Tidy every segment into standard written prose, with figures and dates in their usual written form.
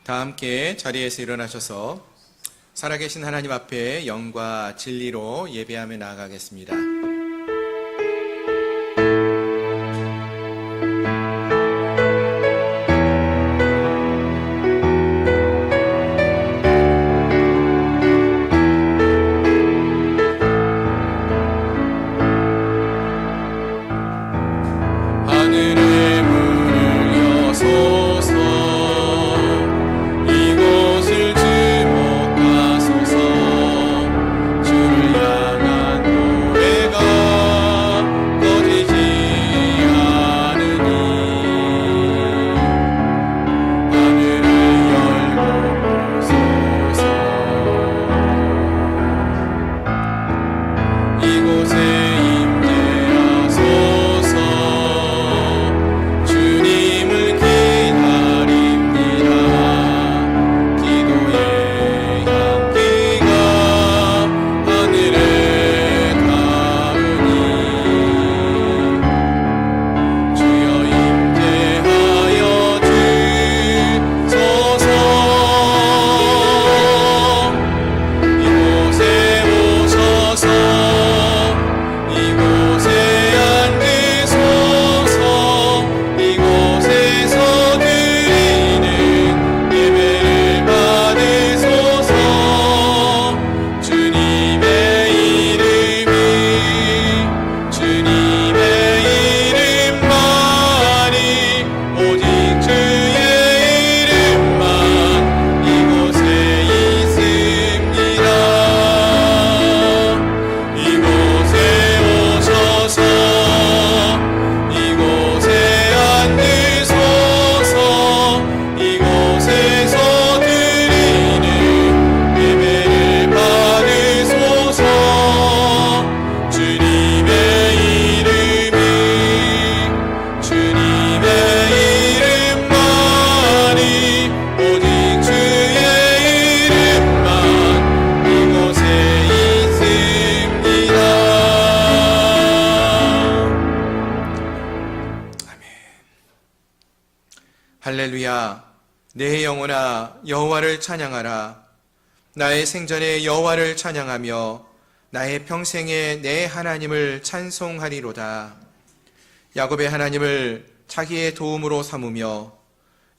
다 함께 자리에서 일어나셔서 살아계신 하나님 앞에 영과 진리로 예배하며 나아가겠습니다. 할렐루야. 내 영혼아 여호와를 찬양하라. 나의 생전에 여호와를 찬양하며 나의 평생에 내 하나님을 찬송하리로다. 야곱의 하나님을 자기의 도움으로 삼으며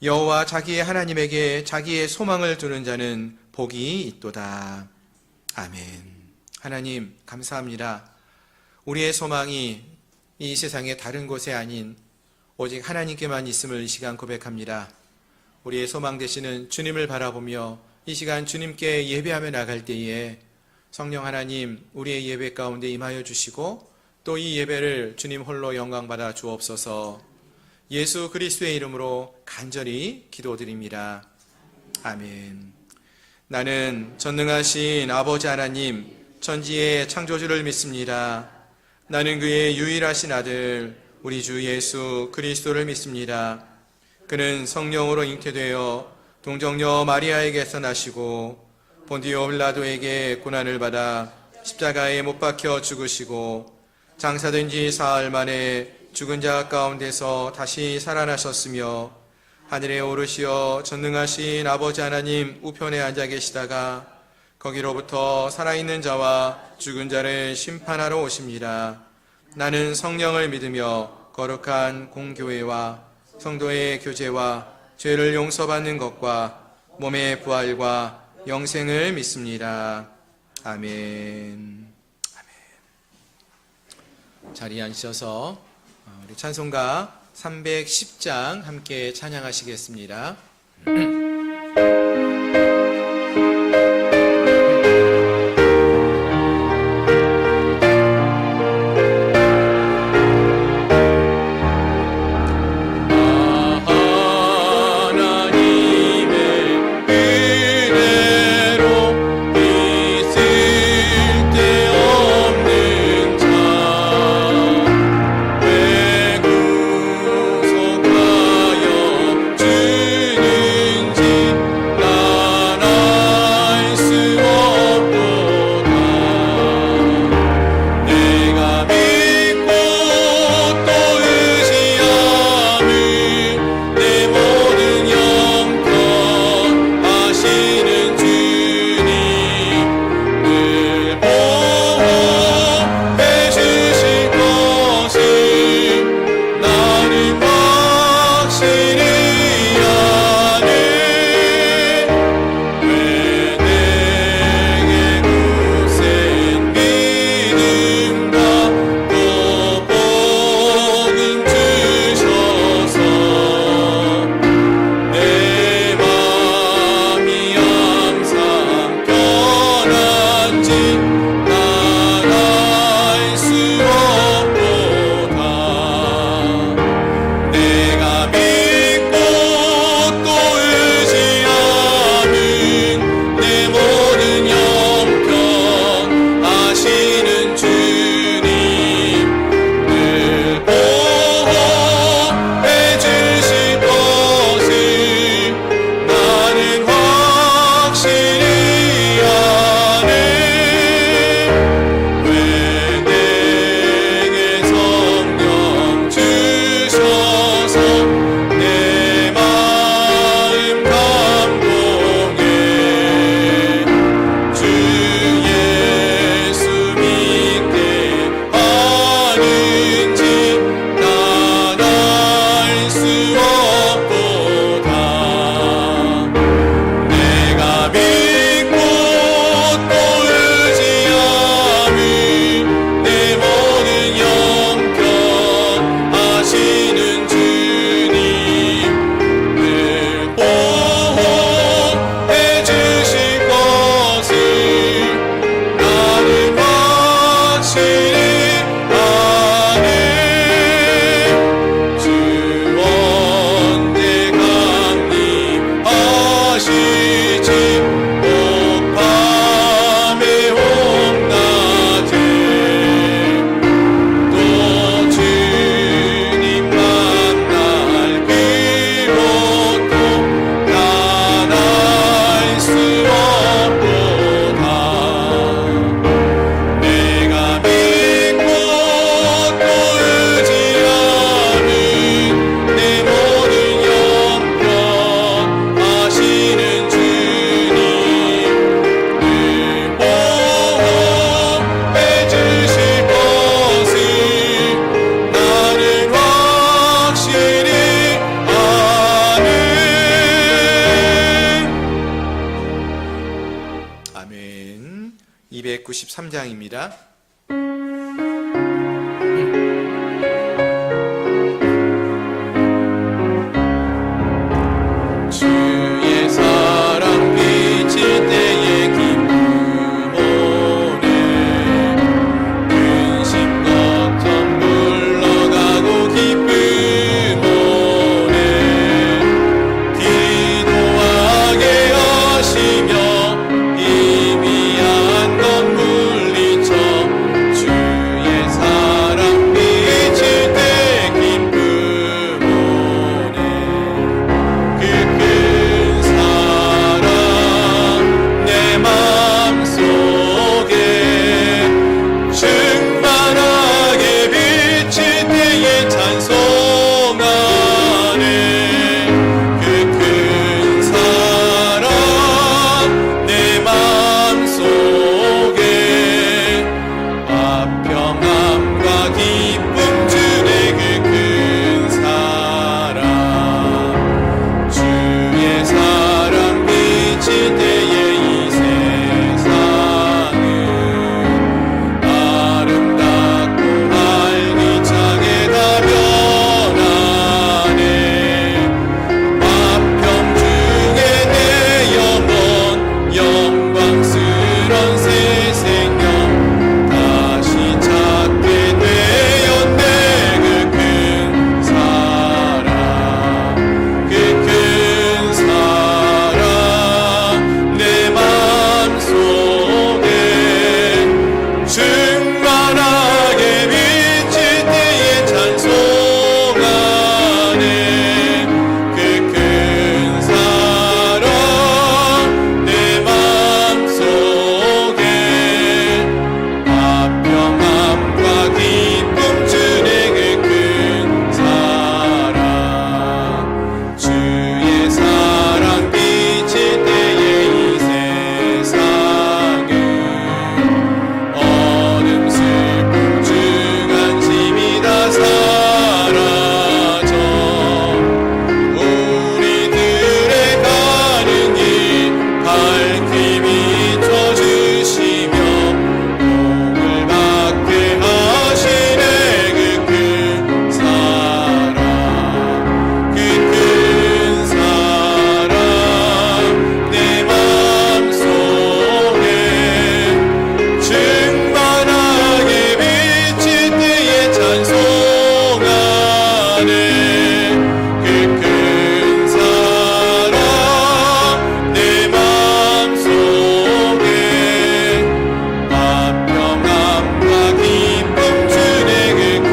여호와 자기의 하나님에게 자기의 소망을 두는 자는 복이 있도다. 아멘. 하나님 감사합니다. 우리의 소망이 이 세상의 다른 곳에 아닌 오직 하나님께만 있음을 이 시간 고백합니다. 우리의 소망 되시는 주님을 바라보며 이 시간 주님께 예배하며 나갈 때에 성령 하나님 우리의 예배 가운데 임하여 주시고 또 이 예배를 주님 홀로 영광받아 주옵소서. 예수 그리스도의 이름으로 간절히 기도드립니다. 아멘. 나는 전능하신 아버지 하나님 천지의 창조주를 믿습니다. 나는 그의 유일하신 아들 우리 주 예수 그리스도를 믿습니다. 그는 성령으로 잉태되어 동정녀 마리아에게서 나시고 본디오 빌라도에게 고난을 받아 십자가에 못 박혀 죽으시고 장사된 지 사흘 만에 죽은 자 가운데서 다시 살아나셨으며 하늘에 오르시어 전능하신 아버지 하나님 우편에 앉아 계시다가 거기로부터 살아있는 자와 죽은 자를 심판하러 오십니다. 나는 성령을 믿으며 거룩한 공교회와 성도의 교제와 죄를 용서받는 것과 몸의 부활과 영생을 믿습니다. 아멘. 아멘. 자리에 앉으셔서 우리 찬송가 310장 함께 찬양하시겠습니다. 주는 9장입니다. 주의 사랑 비칠 때에 기쁨 오네. 근심 걱정 물러가고 기쁨 오네. 기도하게 하시며 희미한 것 물리쳐 주의 사랑 비칠 때 기쁨 오네. 그 큰 사랑 내 맘속에 충만하게 비칠 때에 찬송하네. 그 큰 사랑 내 맘속에 화평함과 기쁨 주네. 그 큰 사랑 주의 사랑 비칠 때에 이 세상은 아름답고 활기차게 다 변하네. 화평 중에 내 영혼 영광스런 새 생명 다시 찾게 되었네. 그 큰 사랑 그 큰 사랑 내 맘속에 충만하게 비칠 때에 찬송하네. 그 큰 사랑 내 맘속에 화평함과 기쁨 주네. 그 큰 사랑 주의 사랑 비칠 때에 이 세상은 어둠 슬픔 중한심이 다 사라져 우리들의 가는 길 밝히 비춰주시며 복을 받게 하시네. 그 큰 사랑 그 큰 사랑 내 맘속에 충만하게 비칠 때에 찬송하네. 그 큰 사랑 내 맘속에 화평함과 기쁨 주네. 그 큰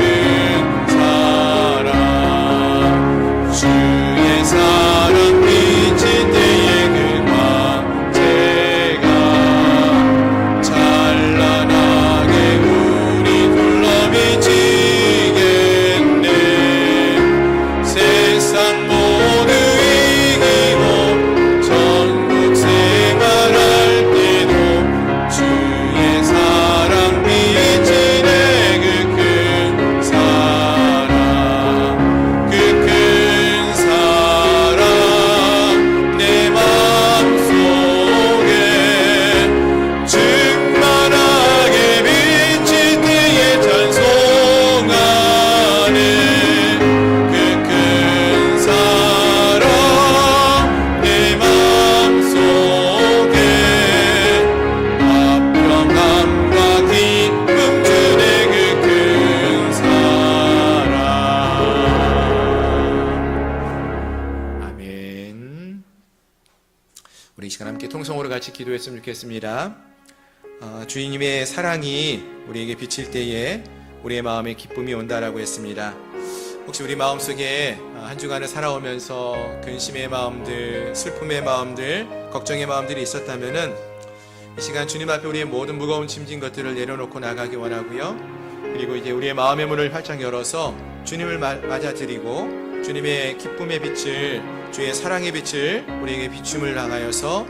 사랑 주의 사랑 비칠 때에 그 광채가 찬란하게 우리 둘러 비치겠네. 세상 모두 이기고 천국 생활할 때도 주의 사랑 비치네. 그 큰 사랑 그 큰 사랑 내 맘속에 충만하게 비칠 때에 찬송하네. 그 큰 사랑 내 맘속에 화평함과 기쁨 주네. 그 큰 사랑. 아멘. 우리 이 시간 함께 통성으로 같이 기도했으면 좋겠습니다. 주님의 사랑이 우리에게 비칠 때에 우리의 마음에 기쁨이 온다라고 했습니다. 혹시 우리 마음속에 한 주간을 살아오면서 근심의 마음들, 슬픔의 마음들, 걱정의 마음들이 있었다면은 이 시간 주님 앞에 우리의 모든 무거운 짐진 것들을 내려놓고 나가기 원하고요. 그리고 이제 우리의 마음의 문을 활짝 열어서 주님을 맞아들이고 주님의 기쁨의 빛을, 주의 사랑의 빛을 우리에게 비춤을 향하여서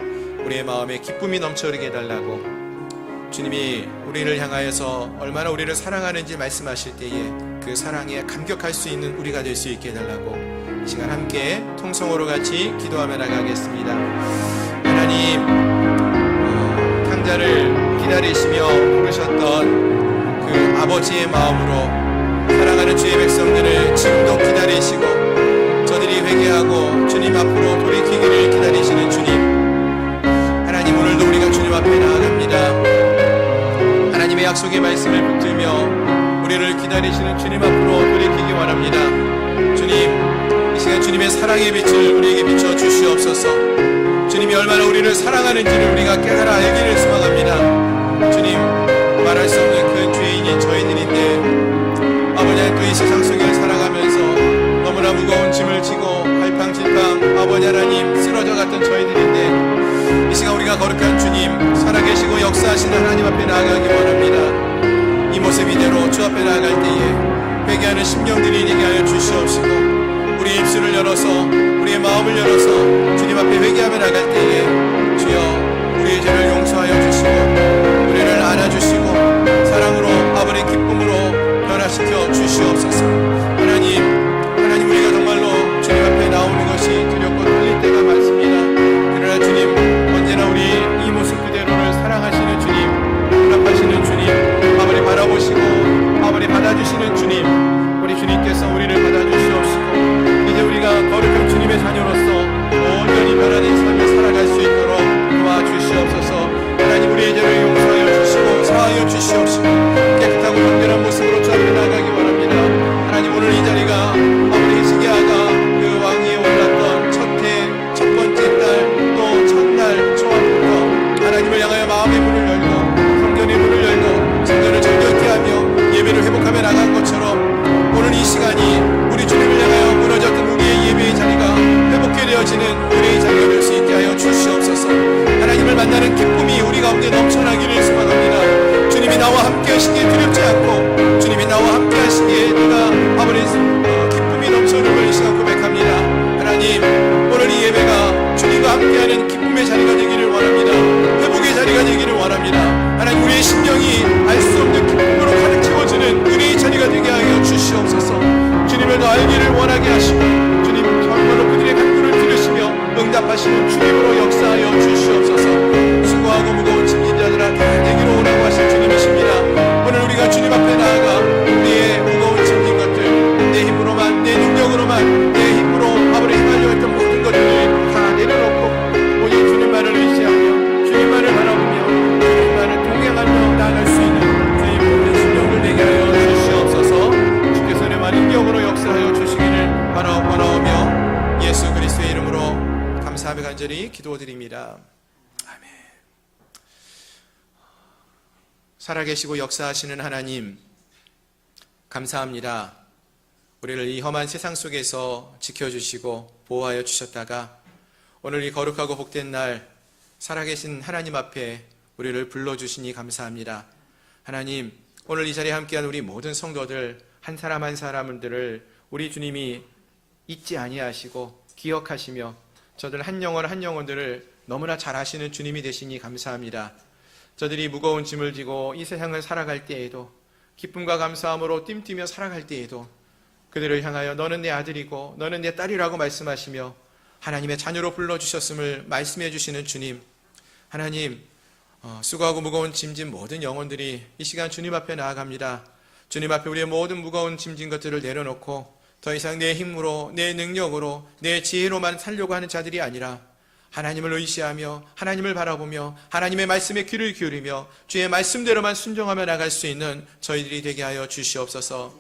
우리의 마음에 기쁨이 넘쳐흐르게 해달라고, 주님이 우리를 향하여서 얼마나 우리를 사랑하는지 말씀하실 때에 그 사랑에 감격할 수 있는 우리가 될 수 있게 해달라고 이 시간 함께 통성으로 같이 기도하며 나가겠습니다. 하나님, 탕자를 기다리시며 부르셨던 그 아버지의 마음으로 사랑하는 주의 백성들을 지금도 기다리시고 저들이 회개하고 주님 앞으로 돌이키기를 기다리시는 주님, 하나님 오늘도 우리가 주님 앞에 나아갑니다. 하나님의 약속의 말씀을 붙들며 우리를 기다리시는 주님 앞으로 돌이키기 원합니다. 주님, 이 시간 주님의 사랑의 빛을 우리에게 비춰 주시옵소서. 주님이 얼마나 우리를 사랑하는지를 우리가 깨달아 알기를 소망합니다. 주님, 말할 수 없는 큰 죄인이 저희들인데 아버지, 또 이 세상 속을 살아가면서 너무나 무거운 짐을 지고 갈팡질팡 아버지 하나님 쓰러져 갔던 저희들인데 이 시간 우리가 거룩한 주님, 살아계시고 역사하시는 하나님 앞에 나아가기 원합니다. 이 모습 이대로 주 앞에 나아갈 때에 회개하는 심령들이 되게 하여 주시옵시고 우리 입술을 열어서 우리의 마음을 열어서 주님 앞에 회개하며 나갈 때에 주여 우리의 죄를 용서하여 주시고 우리를 안아주시고 사랑으로 아버지의 기쁨으로 변화시켜 주시옵소서. 하나님 우리가 정말로 주님 앞에 나오는 것이 두렵고 떨릴 때가 많습니다. 그러나 주님, 언제나 우리 이 모습 그대로를 사랑하시는 주님, 용납하시는 주님, 아버지 바라보시고 아버지 받아주시는 주님, 우리 주님께서 우리를 받아주시옵시고 이제 우리가 거룩한 주님의 자녀로서 온전히 변화된 삶을 살아갈 수 있도록 도와주시옵소서. 하나님 우리의 죄를 용서하여 주시고 사하여 주시옵시고 깨끗하고 정결한 모습으로 주 앞에 나아가기 원합니다. 하나님 오늘 이 자리가 아버지 히스기야가 그 왕위에 올랐던 첫 번째 달 또 첫날 초하부터 하나님을 향하여 마음의 문을 열고 성전의 문을 열고 성전을 정결케 하며 예배를 회복하며 나간 것처럼 오늘 이 시간이 우리 주님을 향하여 무너졌던 우리의 예배의 자리가 회복해 되어지는 우리의 자리가 될 수 있게 하여 주시옵소서. 하나님을 만나는 기쁨이 우리 가운데 넘쳐나기를 소망합니다. 주님이 나와 함께 하시기에 두렵지 않고 주님이 나와 함께 하시기에 내가 아버지 기쁨이 넘쳐오는 걸 이 시간 고백합니다. 하나님 오늘 이 예배가 주님과 함께하는 기쁨의 자리가 되기를 원합니다. 회복의 자리가 되기를 원합니다. 하나님 우리의 심령이 알 수 없는 기쁨으로 가득 채워지는 은혜의 자리가 되게 하여 주시옵소서. 주님을 더 알기를 원하게 하시고 주님 정말로 그들의 간구를 들으시며 응답하시는 주님으로 역사하여 주시옵소서. 수고하고 무거운 짐진 자들아 다 내게로 오라고 하신 주님이십니다. 오늘 우리가 주님 앞에 나아가 우리의 무거운 짐진 것들 내 힘으로만 내 능력으로만 내 힘으로 아버지 휘말려 했던 모든 것들을 다 내려놓고 오직 주님만을 의지하며 주님만을 바라보며 주님만을 동행하며 나아갈 수 있는 주님 모든 심령들 되게 하여 주시옵소서. 주께서 내 많은 능력으로 역사하여 주시기를 원하오며 예수 그리스도의 이름으로 감사하며 간절히 기도드립니다. 아멘. 살아계시고 역사하시는 하나님 감사합니다. 우리를 이 험한 세상 속에서 지켜주시고 보호하여 주셨다가 오늘 이 거룩하고 복된 날 살아계신 하나님 앞에 우리를 불러주시니 감사합니다. 하나님 오늘 이 자리에 함께한 우리 모든 성도들 한 사람 한 사람들을 우리 주님이 잊지 아니하시고 기억하시며 저들 한 영혼 한 영혼들을 너무나 잘 아시는 주님이 되시니 감사합니다. 저들이 무거운 짐을 지고 이 세상을 살아갈 때에도 기쁨과 감사함으로 뜀뛰며 살아갈 때에도 그들을 향하여 너는 내 아들이고 너는 내 딸이라고 말씀하시며 하나님의 자녀로 불러주셨음을 말씀해 주시는 주님, 하나님 수고하고 무거운 짐진 모든 영혼들이 이 시간 주님 앞에 나아갑니다. 주님 앞에 우리의 모든 무거운 짐진 것들을 내려놓고 더 이상 내 힘으로 내 능력으로 내 지혜로만 살려고 하는 자들이 아니라 하나님을 의지하며 하나님을 바라보며 하나님의 말씀에 귀를 기울이며 주의 말씀대로만 순종하며 나갈 수 있는 저희들이 되게 하여 주시옵소서.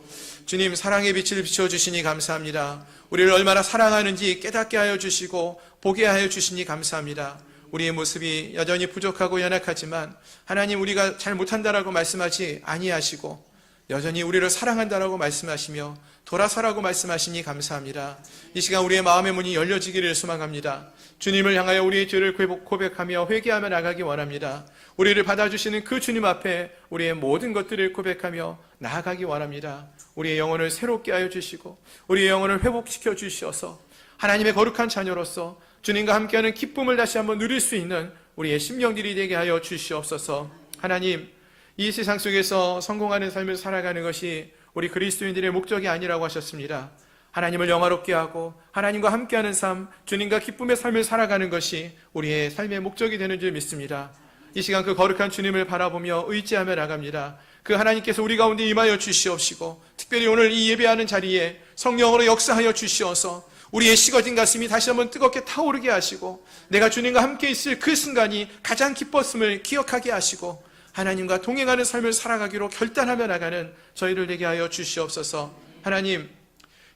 주님 사랑의 빛을 비춰주시니 감사합니다. 우리를 얼마나 사랑하는지 깨닫게 하여 주시고 보게 하여 주시니 감사합니다. 우리의 모습이 여전히 부족하고 연약하지만 하나님 우리가 잘 못한다라고 말씀하지 아니하시고 여전히 우리를 사랑한다라고 말씀하시며 돌아서라고 말씀하시니 감사합니다. 이 시간 우리의 마음의 문이 열려지기를 소망합니다. 주님을 향하여 우리의 죄를 고백하며 회개하며 나가기 원합니다. 우리를 받아주시는 그 주님 앞에 우리의 모든 것들을 고백하며 나아가기 원합니다. 우리의 영혼을 새롭게 하여 주시고 우리의 영혼을 회복시켜 주셔서 하나님의 거룩한 자녀로서 주님과 함께하는 기쁨을 다시 한번 누릴 수 있는 우리의 심령들이 되게 하여 주시옵소서. 하나님 이 세상 속에서 성공하는 삶을 살아가는 것이 우리 그리스도인들의 목적이 아니라고 하셨습니다. 하나님을 영화롭게 하고 하나님과 함께하는 삶, 주님과 기쁨의 삶을 살아가는 것이 우리의 삶의 목적이 되는 줄 믿습니다. 이 시간 그 거룩한 주님을 바라보며 의지하며 나갑니다. 그 하나님께서 우리 가운데 임하여 주시옵시고, 특별히 오늘 이 예배하는 자리에 성령으로 역사하여 주시어서 우리의 식어진 가슴이 다시 한번 뜨겁게 타오르게 하시고, 내가 주님과 함께 있을 그 순간이 가장 기뻤음을 기억하게 하시고, 하나님과 동행하는 삶을 살아가기로 결단하며 나가는 저희를 되게 하여 주시옵소서. 하나님,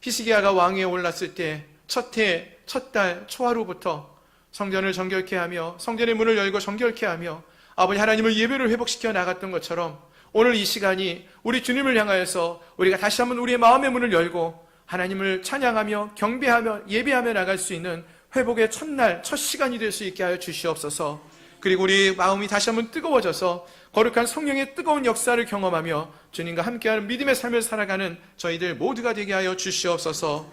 히스기야가 왕위에 올랐을 때 첫 해, 첫 달, 초하루부터 성전을 정결케 하며 성전의 문을 열고 정결케 하며 아버지 하나님을 예배를 회복시켜 나갔던 것처럼, 오늘 이 시간이 우리 주님을 향하여서 우리가 다시 한번 우리의 마음의 문을 열고 하나님을 찬양하며 경배하며 예배하며 나갈 수 있는 회복의 첫날, 첫 시간이 될 수 있게 하여 주시옵소서. 그리고 우리 마음이 다시 한번 뜨거워져서 거룩한 성령의 뜨거운 역사를 경험하며 주님과 함께하는 믿음의 삶을 살아가는 저희들 모두가 되게 하여 주시옵소서.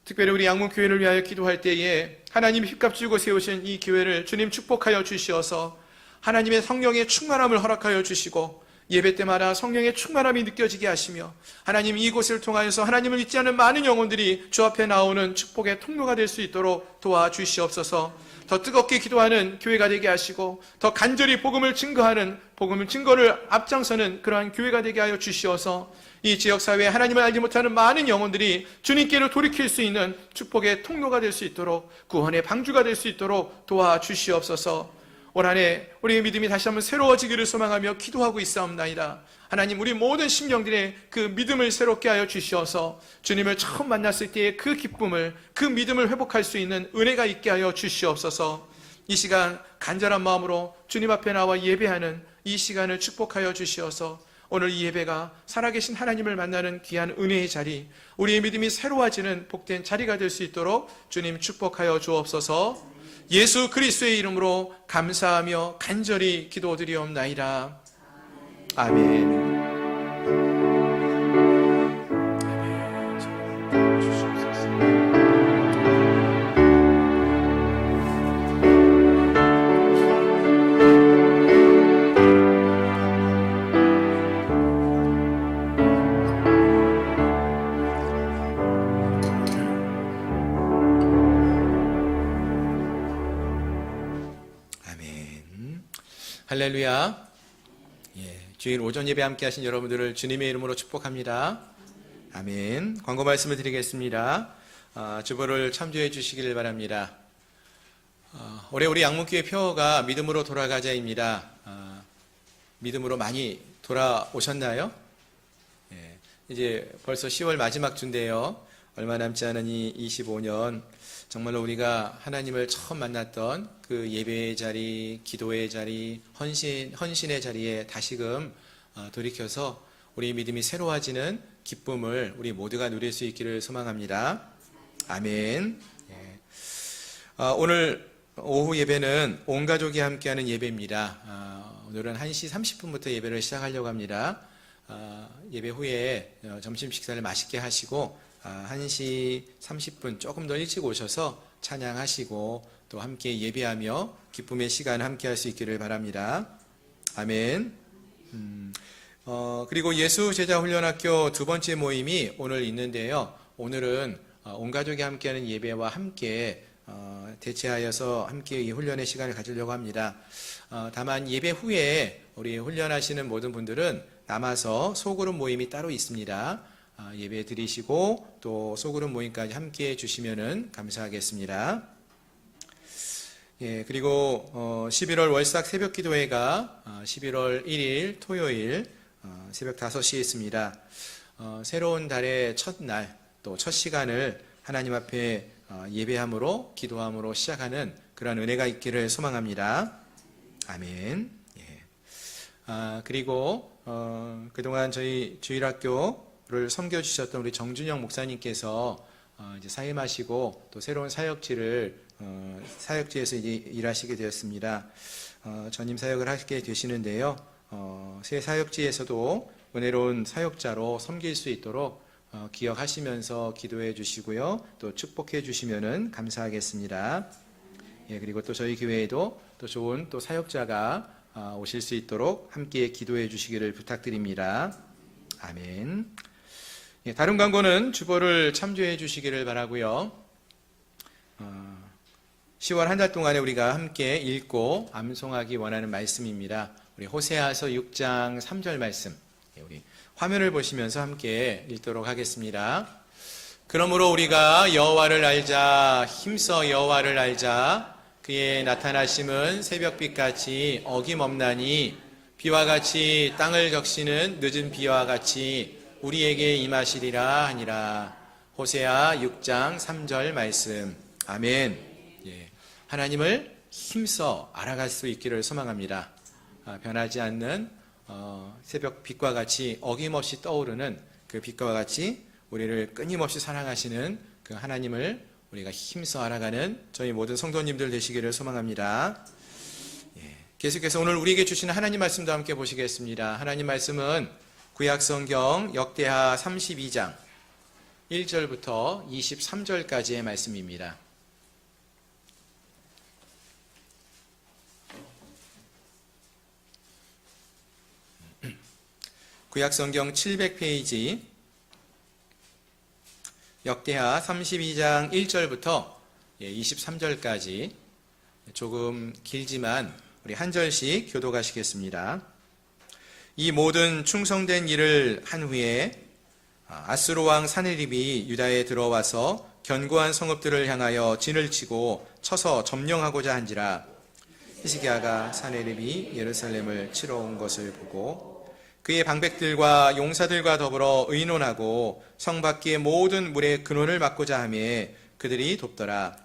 특별히 우리 양문교회를 위하여 기도할 때에 하나님 힙값 주고 세우신 이 교회를 주님 축복하여 주시어서 하나님의 성령의 충만함을 허락하여 주시고, 예배 때마다 성령의 충만함이 느껴지게 하시며, 하나님 이곳을 통하여서 하나님을 잊지 않는 많은 영혼들이 주 앞에 나오는 축복의 통로가 될 수 있도록 도와주시옵소서. 더 뜨겁게 기도하는 교회가 되게 하시고, 더 간절히 복음을 증거하는, 복음을 증거를 앞장서는 그러한 교회가 되게 하여 주시어서 이 지역사회에 하나님을 알지 못하는 많은 영혼들이 주님께로 돌이킬 수 있는 축복의 통로가 될 수 있도록, 구원의 방주가 될 수 있도록 도와주시옵소서. 올 한 해 우리의 믿음이 다시 한번 새로워지기를 소망하며 기도하고 있사옵나이다. 하나님, 우리 모든 심령들의 그 믿음을 새롭게 하여 주시어서 주님을 처음 만났을 때의 그 기쁨을, 그 믿음을 회복할 수 있는 은혜가 있게 하여 주시옵소서. 이 시간 간절한 마음으로 주님 앞에 나와 예배하는 이 시간을 축복하여 주시어서 오늘 이 예배가 살아계신 하나님을 만나는 귀한 은혜의 자리, 우리의 믿음이 새로워지는 복된 자리가 될 수 있도록 주님 축복하여 주옵소서. 예수 그리스도의 이름으로 감사하며 간절히 기도드리옵나이다. 아멘. 할렐루야. 주일 오전 예배 함께 하신 여러분들을 주님의 이름으로 축복합니다. 아멘. 광고 말씀을 드리겠습니다. 주보를 참조해 주시기를 바랍니다. 올해 우리 양문교회 표어가 믿음으로 돌아가자입니다. 믿음으로 많이 돌아오셨나요? 이제 벌써 10월 마지막 주인데요. 얼마 남지 않은 이 25년, 정말로 우리가 하나님을 처음 만났던 그 예배의 자리, 기도의 자리, 헌신의 자리에 다시금 돌이켜서 우리 믿음이 새로워지는 기쁨을 우리 모두가 누릴 수 있기를 소망합니다. 아멘. 오늘 오후 예배는 온 가족이 함께하는 예배입니다. 오늘은 1시 30분부터 예배를 시작하려고 합니다. 예배 후에 점심 식사를 맛있게 하시고 1시 30분 조금 더 일찍 오셔서 찬양하시고 또 함께 예배하며 기쁨의 시간 함께 할 수 있기를 바랍니다. 아멘. 그리고 예수 제자 훈련학교 두 번째 모임이 오늘 있는데요. 오늘은 온 가족이 함께하는 예배와 함께 대체하여서 함께 이 훈련의 시간을 가지려고 합니다. 다만 예배 후에 우리 훈련하시는 모든 분들은 남아서 소그룹 모임이 따로 있습니다. 예배 드리시고 또 소그룹 모임까지 함께 해주시면 감사하겠습니다. 그리고 11월 월삭 새벽 기도회가 11월 1일 토요일 새벽 5시에 있습니다. 새로운 달의 첫날 또 첫 시간을 하나님 앞에 예배함으로 기도함으로 시작하는 그런 은혜가 있기를 소망합니다. 아멘. 그리고 그동안 저희 주일학교를 섬겨주셨던 우리 정준영 목사님께서 이제 사임하시고 또 새로운 사역지에서 이제 일하시게 되었습니다. 전임 사역을 하게 되시는데요. 새 사역지에서도 은혜로운 사역자로 섬길 수 있도록 기억하시면서 기도해 주시고요. 또 축복해 주시면 감사하겠습니다. 그리고 또 저희 교회에도 또 좋은 또 사역자가 오실 수 있도록 함께 기도해 주시기를 부탁드립니다. 아멘. 다른 광고는 주보를 참조해 주시기를 바라고요. 10월 한 달 동안에 우리가 함께 읽고 암송하기 원하는 말씀입니다. 우리 호세아서 6장 3절 말씀, 우리 화면을 보시면서 함께 읽도록 하겠습니다. 그러므로 우리가 여호와를 알자, 힘써 여호와를 알자. 그의 나타나심은 새벽빛같이 어김없나니 비와 같이 땅을 적시는 늦은 비와 같이 우리에게 임하시리라 하니라. 호세아 6장 3절 말씀. 아멘. 하나님을 힘써 알아갈 수 있기를 소망합니다. 변하지 않는 새벽 빛과 같이 어김없이 떠오르는 그 빛과 같이 우리를 끊임없이 사랑하시는 그 하나님을 우리가 힘써 알아가는 저희 모든 성도님들 되시기를 소망합니다. 계속해서 오늘 우리에게 주시는 하나님 말씀도 함께 보시겠습니다. 하나님 말씀은 구약성경 역대하 32장 1절부터 23절까지의 말씀입니다. 구약성경 700페이지 역대하 32장 1절부터 23절까지 조금 길지만 우리 한 절씩 교독하시겠습니다. 이 모든 충성된 일을 한 후에 아수르 왕 사네립이 유다에 들어와서 견고한 성읍들을 향하여 진을 치고 쳐서 점령하고자 한지라. 히스기야가 사네립이 예루살렘을 치러 온 것을 보고 그의 방백들과 용사들과 더불어 의논하고 성 밖의 모든 물의 근원을 막고자 하며 그들이 돕더라.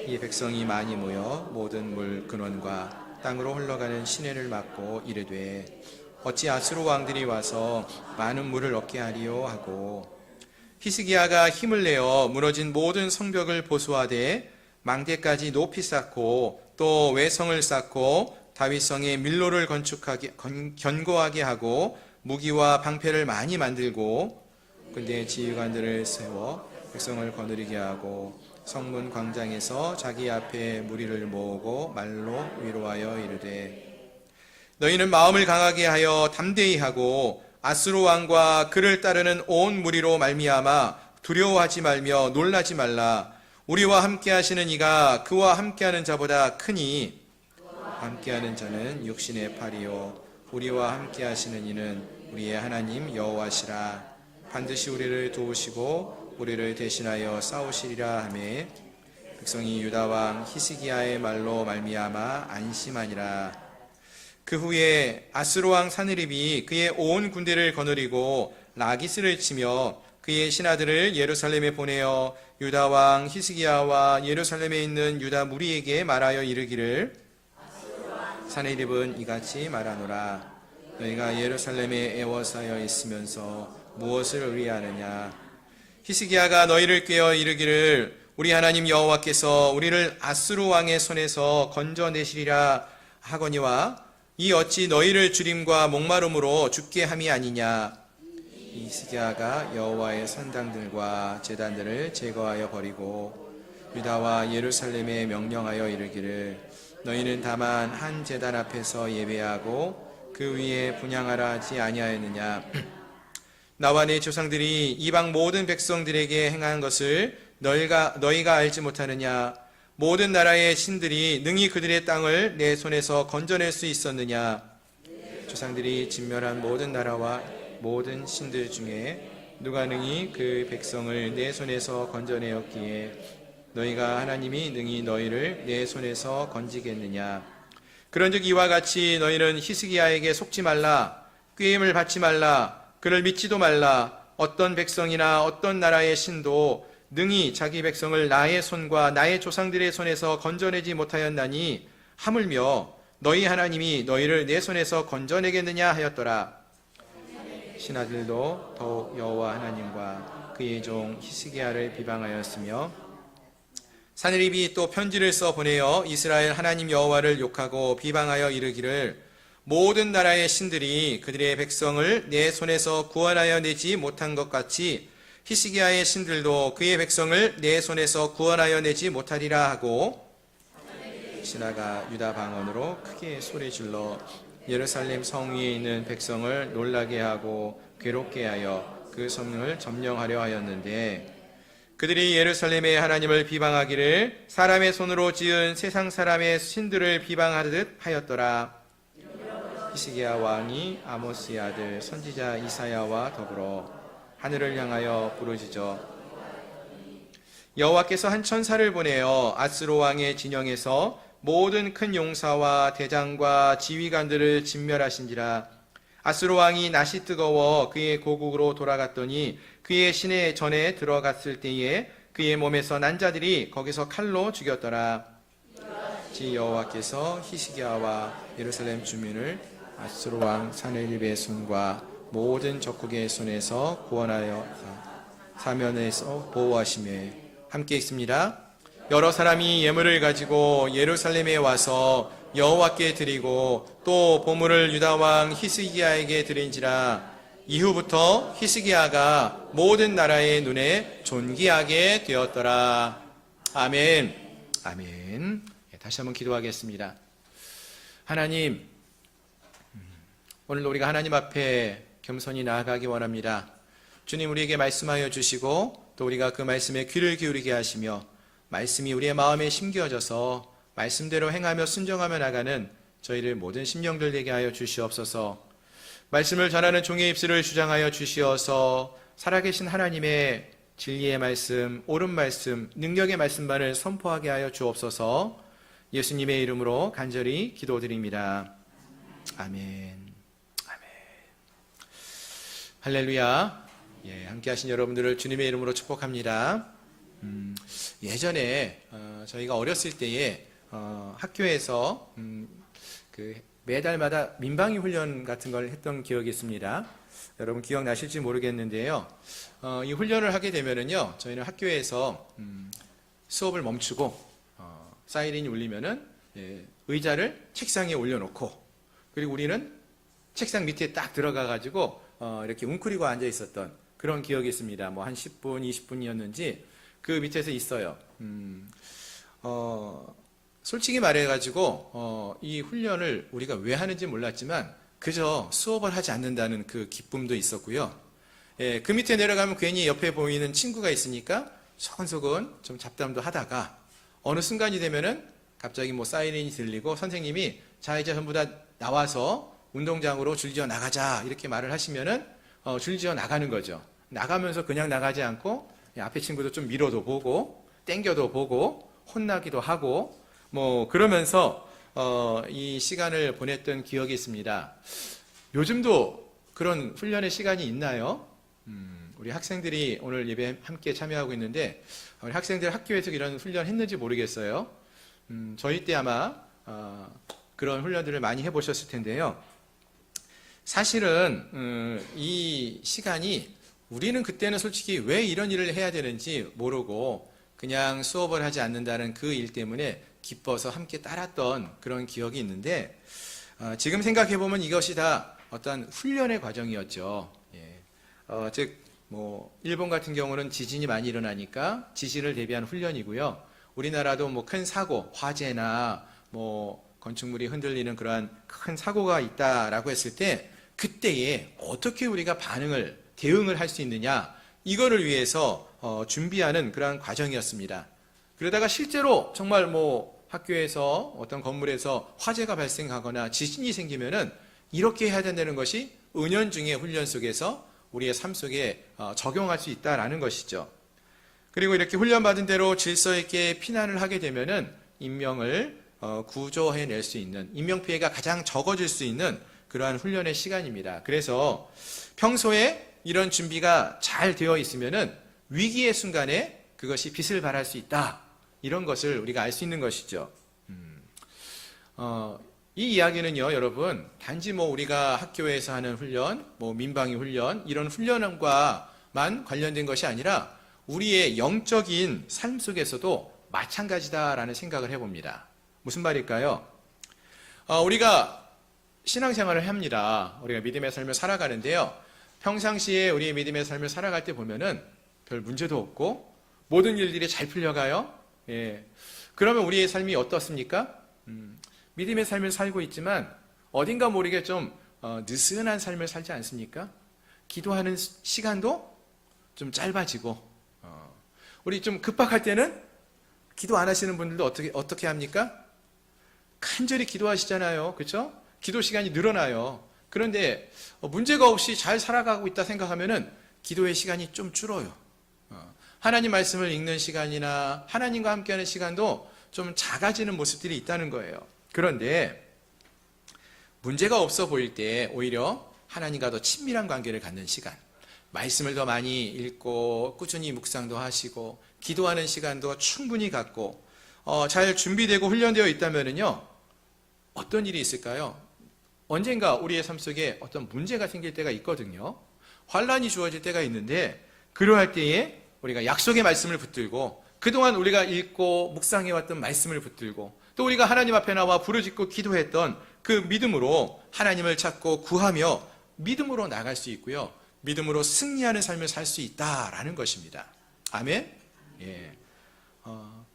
이 백성이 많이 모여 모든 물 근원과 땅으로 흘러가는 시내를 막고 이르되 어찌 아수르 왕들이 와서 많은 물을 얻게 하리요 하고 히스기야가 힘을 내어 무너진 모든 성벽을 보수하되 망대까지 높이 쌓고 또 외성을 쌓고 다윗성에 밀로를 견고하게 하고 무기와 방패를 많이 만들고 근데 지휘관들을 세워 백성을 거느리게 하고 성문 광장에서 자기 앞에 무리를 모으고 말로 위로하여 이르되 너희는 마음을 강하게 하여 담대히 하고 아수르 왕과 그를 따르는 온 무리로 말미암아 두려워하지 말며 놀라지 말라. 우리와 함께 하시는 이가 그와 함께하는 자보다 크니 함께하는 자는 육신의 팔이요 우리와 함께하시는 이는 우리의 하나님 여호와시라. 반드시 우리를 도우시고 우리를 대신하여 싸우시리라 하매 백성이 유다 왕 히스기야의 말로 말미암아 안심하니라. 그 후에 아수르 왕 사느립이 그의 온 군대를 거느리고 라기스를 치며 그의 신하들을 예루살렘에 보내어 유다 왕 히스기야와 예루살렘에 있는 유다 무리에게 말하여 이르기를 사네립은 이같이 말하노라. 너희가 예루살렘에 애워싸여 있으면서 무엇을 의뢰하느냐. 히스기야가 너희를 꾀어 이르기를 우리 하나님 여호와께서 우리를 아수르 왕의 손에서 건져내시리라 하거니와 이 어찌 너희를 주림과 목마름으로 죽게 함이 아니냐. 히스기야가 여호와의 산당들과 제단들을 제거하여 버리고 유다와 예루살렘에 명령하여 이르기를 너희는 다만 한 제단 앞에서 예배하고 그 위에 분향하라 하지 아니하였느냐. 나와 내 조상들이 이방 모든 백성들에게 행한 것을 너희가 알지 못하느냐. 모든 나라의 신들이 능히 그들의 땅을 내 손에서 건져낼 수 있었느냐. 조상들이 진멸한 모든 나라와 모든 신들 중에 누가 능히 그 백성을 내 손에서 건져내었기에 너희가 하나님이 능히 너희를 내 손에서 건지겠느냐. 그런즉 이와 같이 너희는 히스기야에게 속지 말라. 꾀임을 받지 말라. 그를 믿지도 말라. 어떤 백성이나 어떤 나라의 신도 능히 자기 백성을 나의 손과 나의 조상들의 손에서 건져내지 못하였나니 하물며 너희 하나님이 너희를 내 손에서 건져내겠느냐 하였더라. 신하들도 더욱 여호와 하나님과 그의 종 히스기야를 비방하였으며 사느립이 또 편지를 써 보내어 이스라엘 하나님 여호와를 욕하고 비방하여 이르기를 모든 나라의 신들이 그들의 백성을 내 손에서 구원하여 내지 못한 것 같이 히스기야의 신들도 그의 백성을 내 손에서 구원하여 내지 못하리라 하고 신하가 유다 방언으로 크게 소리질러 예루살렘 성 위에 있는 백성을 놀라게 하고 괴롭게 하여 그 성을 점령하려 하였는데 그들이 예루살렘의 하나님을 비방하기를 사람의 손으로 지은 세상 사람의 신들을 비방하듯 하였더라. 히스기야 왕이 아모스의 아들 선지자 이사야와 더불어 하늘을 향하여 부르짖어 여호와께서 한 천사를 보내어 아스로 왕의 진영에서 모든 큰 용사와 대장과 지휘관들을 진멸하신지라. 아스로 왕이 낯이 뜨거워 그의 고국으로 돌아갔더니 그의 시내 전에 들어갔을 때에 그의 몸에서 난 자들이 거기서 칼로 죽였더라. 지 여호와께서 히스기야와 예루살렘 주민을 아스로 왕 사네립의 손과 모든 적국의 손에서 구원하여 사면에서 보호하시며 함께 있습니다. 여러 사람이 예물을 가지고 예루살렘에 와서 여호와께 드리고 또 보물을 유다 왕 히스기야에게 드린지라. 이후부터 히스기야가 모든 나라의 눈에 존귀하게 되었더라. 아멘. 아멘. 다시 한번 기도하겠습니다. 하나님, 오늘 우리가 하나님 앞에 겸손히 나아가기 원합니다. 주님, 우리에게 말씀하여 주시고 또 우리가 그 말씀에 귀를 기울이게 하시며 말씀이 우리의 마음에 심겨져서 말씀대로 행하며 순종하며 나가는 저희를 모든 심령들 되게 하여 주시옵소서. 말씀을 전하는 종의 입술을 주장하여 주시어서 살아계신 하나님의 진리의 말씀, 옳은 말씀, 능력의 말씀만을 선포하게 하여 주옵소서. 예수님의 이름으로 간절히 기도드립니다. 아멘. 아멘. 할렐루야. 함께 하신 여러분들을 주님의 이름으로 축복합니다. 예전에 저희가 어렸을 때에 학교에서 매달마다 민방위 훈련 같은 걸 했던 기억이 있습니다. 여러분 기억나실지 모르겠는데요. 이 훈련을 하게 되면은요, 저희는 학교에서 수업을 멈추고 사이렌이 울리면은 의자를 책상에 올려놓고, 그리고 우리는 책상 밑에 딱 들어가 가지고 이렇게 웅크리고 앉아 있었던 그런 기억이 있습니다. 뭐 한 10분, 20분이었는지 그 밑에서 있어요. 솔직히 말해가지고 이 훈련을 우리가 왜 하는지 몰랐지만 그저 수업을 하지 않는다는 그 기쁨도 있었고요. 그 밑에 내려가면 괜히 옆에 보이는 친구가 있으니까 소근소근 좀 잡담도 하다가 어느 순간이 되면은 갑자기 뭐 사이렌이 들리고 선생님이 자, 이제 전부 다 나와서 운동장으로 줄지어 나가자 이렇게 말을 하시면은 줄지어 나가는 거죠. 나가면서 그냥 나가지 않고 앞에 친구도 좀 밀어도 보고 땡겨도 보고 혼나기도 하고 뭐 그러면서 이 시간을 보냈던 기억이 있습니다. 요즘도 그런 훈련의 시간이 있나요? 우리 학생들이 오늘 예배 함께 참여하고 있는데 우리 학생들 학교에서 이런 훈련 했는지 모르겠어요. 저희 때 아마 그런 훈련들을 많이 해보셨을 텐데요. 사실은 이 시간이 우리는 그때는 솔직히 왜 이런 일을 해야 되는지 모르고 그냥 수업을 하지 않는다는 그 일 때문에 기뻐서 함께 따랐던 그런 기억이 있는데 지금 생각해보면 이것이 다 어떤 훈련의 과정이었죠. 즉 뭐 일본 같은 경우는 지진이 많이 일어나니까 지진을 대비한 훈련이고요. 우리나라도 뭐 큰 사고, 화재나 뭐 건축물이 흔들리는 그러한 큰 사고가 있다라고 했을 때 그때에 어떻게 우리가 대응을 할 수 있느냐, 이거를 위해서 준비하는 그러한 과정이었습니다. 그러다가 실제로 정말 뭐 학교에서 어떤 건물에서 화재가 발생하거나 지진이 생기면은 이렇게 해야 된다는 것이 은연중에 훈련 속에서 우리의 삶 속에 적용할 수 있다라는 것이죠. 그리고 이렇게 훈련받은 대로 질서 있게 피난을 하게 되면은 인명을 구조해낼 수 있는, 인명피해가 가장 적어질 수 있는 그러한 훈련의 시간입니다. 그래서 평소에 이런 준비가 잘 되어 있으면은 위기의 순간에 그것이 빛을 발할 수 있다. 이런 것을 우리가 알 수 있는 것이죠. 이 이야기는요, 여러분, 단지 뭐 우리가 학교에서 하는 훈련, 뭐 민방위 훈련, 이런 훈련과만 관련된 것이 아니라 우리의 영적인 삶 속에서도 마찬가지다라는 생각을 해봅니다. 무슨 말일까요? 우리가 신앙생활을 합니다. 우리가 믿음의 삶을 살아가는데요. 평상시에 우리의 믿음의 삶을 살아갈 때 보면은 별 문제도 없고 모든 일들이 잘 풀려가요. 그러면 우리의 삶이 어떻습니까? 믿음의 삶을 살고 있지만 어딘가 모르게 좀 느슨한 삶을 살지 않습니까? 기도하는 시간도 좀 짧아지고 우리 좀 급박할 때는 기도 안 하시는 분들도 어떻게 합니까? 간절히 기도하시잖아요. 그렇죠? 기도 시간이 늘어나요. 그런데 문제가 없이 잘 살아가고 있다 생각하면은 기도의 시간이 좀 줄어요. 하나님 말씀을 읽는 시간이나 하나님과 함께하는 시간도 좀 작아지는 모습들이 있다는 거예요. 그런데 문제가 없어 보일 때 오히려 하나님과 더 친밀한 관계를 갖는 시간, 말씀을 더 많이 읽고 꾸준히 묵상도 하시고 기도하는 시간도 충분히 갖고 잘 준비되고 훈련되어 있다면요, 어떤 일이 있을까요? 언젠가 우리의 삶 속에 어떤 문제가 생길 때가 있거든요. 환란이 주어질 때가 있는데 그러할 때에 우리가 약속의 말씀을 붙들고 그동안 우리가 읽고 묵상해왔던 말씀을 붙들고 또 우리가 하나님 앞에 나와 부르짖고 기도했던 그 믿음으로 하나님을 찾고 구하며 믿음으로 나갈 수 있고요, 믿음으로 승리하는 삶을 살 수 있다라는 것입니다. 아멘? 예.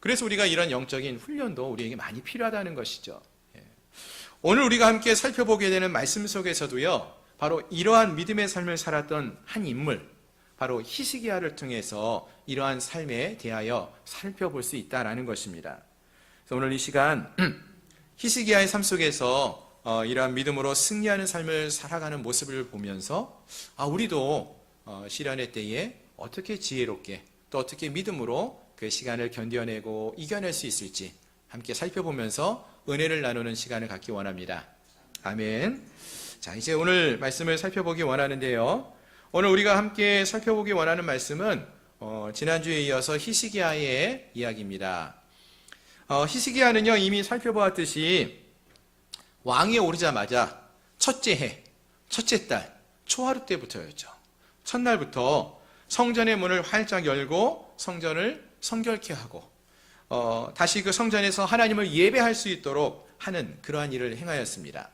그래서 우리가 이런 영적인 훈련도 우리에게 많이 필요하다는 것이죠. 예. 오늘 우리가 함께 살펴보게 되는 말씀 속에서도요, 바로 이러한 믿음의 삶을 살았던 한 인물, 바로 히스기야를 통해서 이러한 삶에 대하여 살펴볼 수 있다라는 것입니다. 그래서 오늘 이 시간 히스기야의 삶 속에서 이러한 믿음으로 승리하는 삶을 살아가는 모습을 보면서 우리도 시련의 때에 어떻게 지혜롭게 또 어떻게 믿음으로 그 시간을 견뎌내고 이겨낼 수 있을지 함께 살펴보면서 은혜를 나누는 시간을 갖기 원합니다. 아멘. 자, 이제 오늘 말씀을 살펴보기 원하는데요, 오늘 우리가 함께 살펴보기 원하는 말씀은 지난주에 이어서 히스기야의 이야기입니다. 히스기야는요, 이미 살펴보았듯이 왕위에 오르자마자 첫째 해, 첫째 달, 초하루 때부터였죠. 첫날부터 성전의 문을 활짝 열고 성전을 성결케 하고 다시 그 성전에서 하나님을 예배할 수 있도록 하는 그러한 일을 행하였습니다.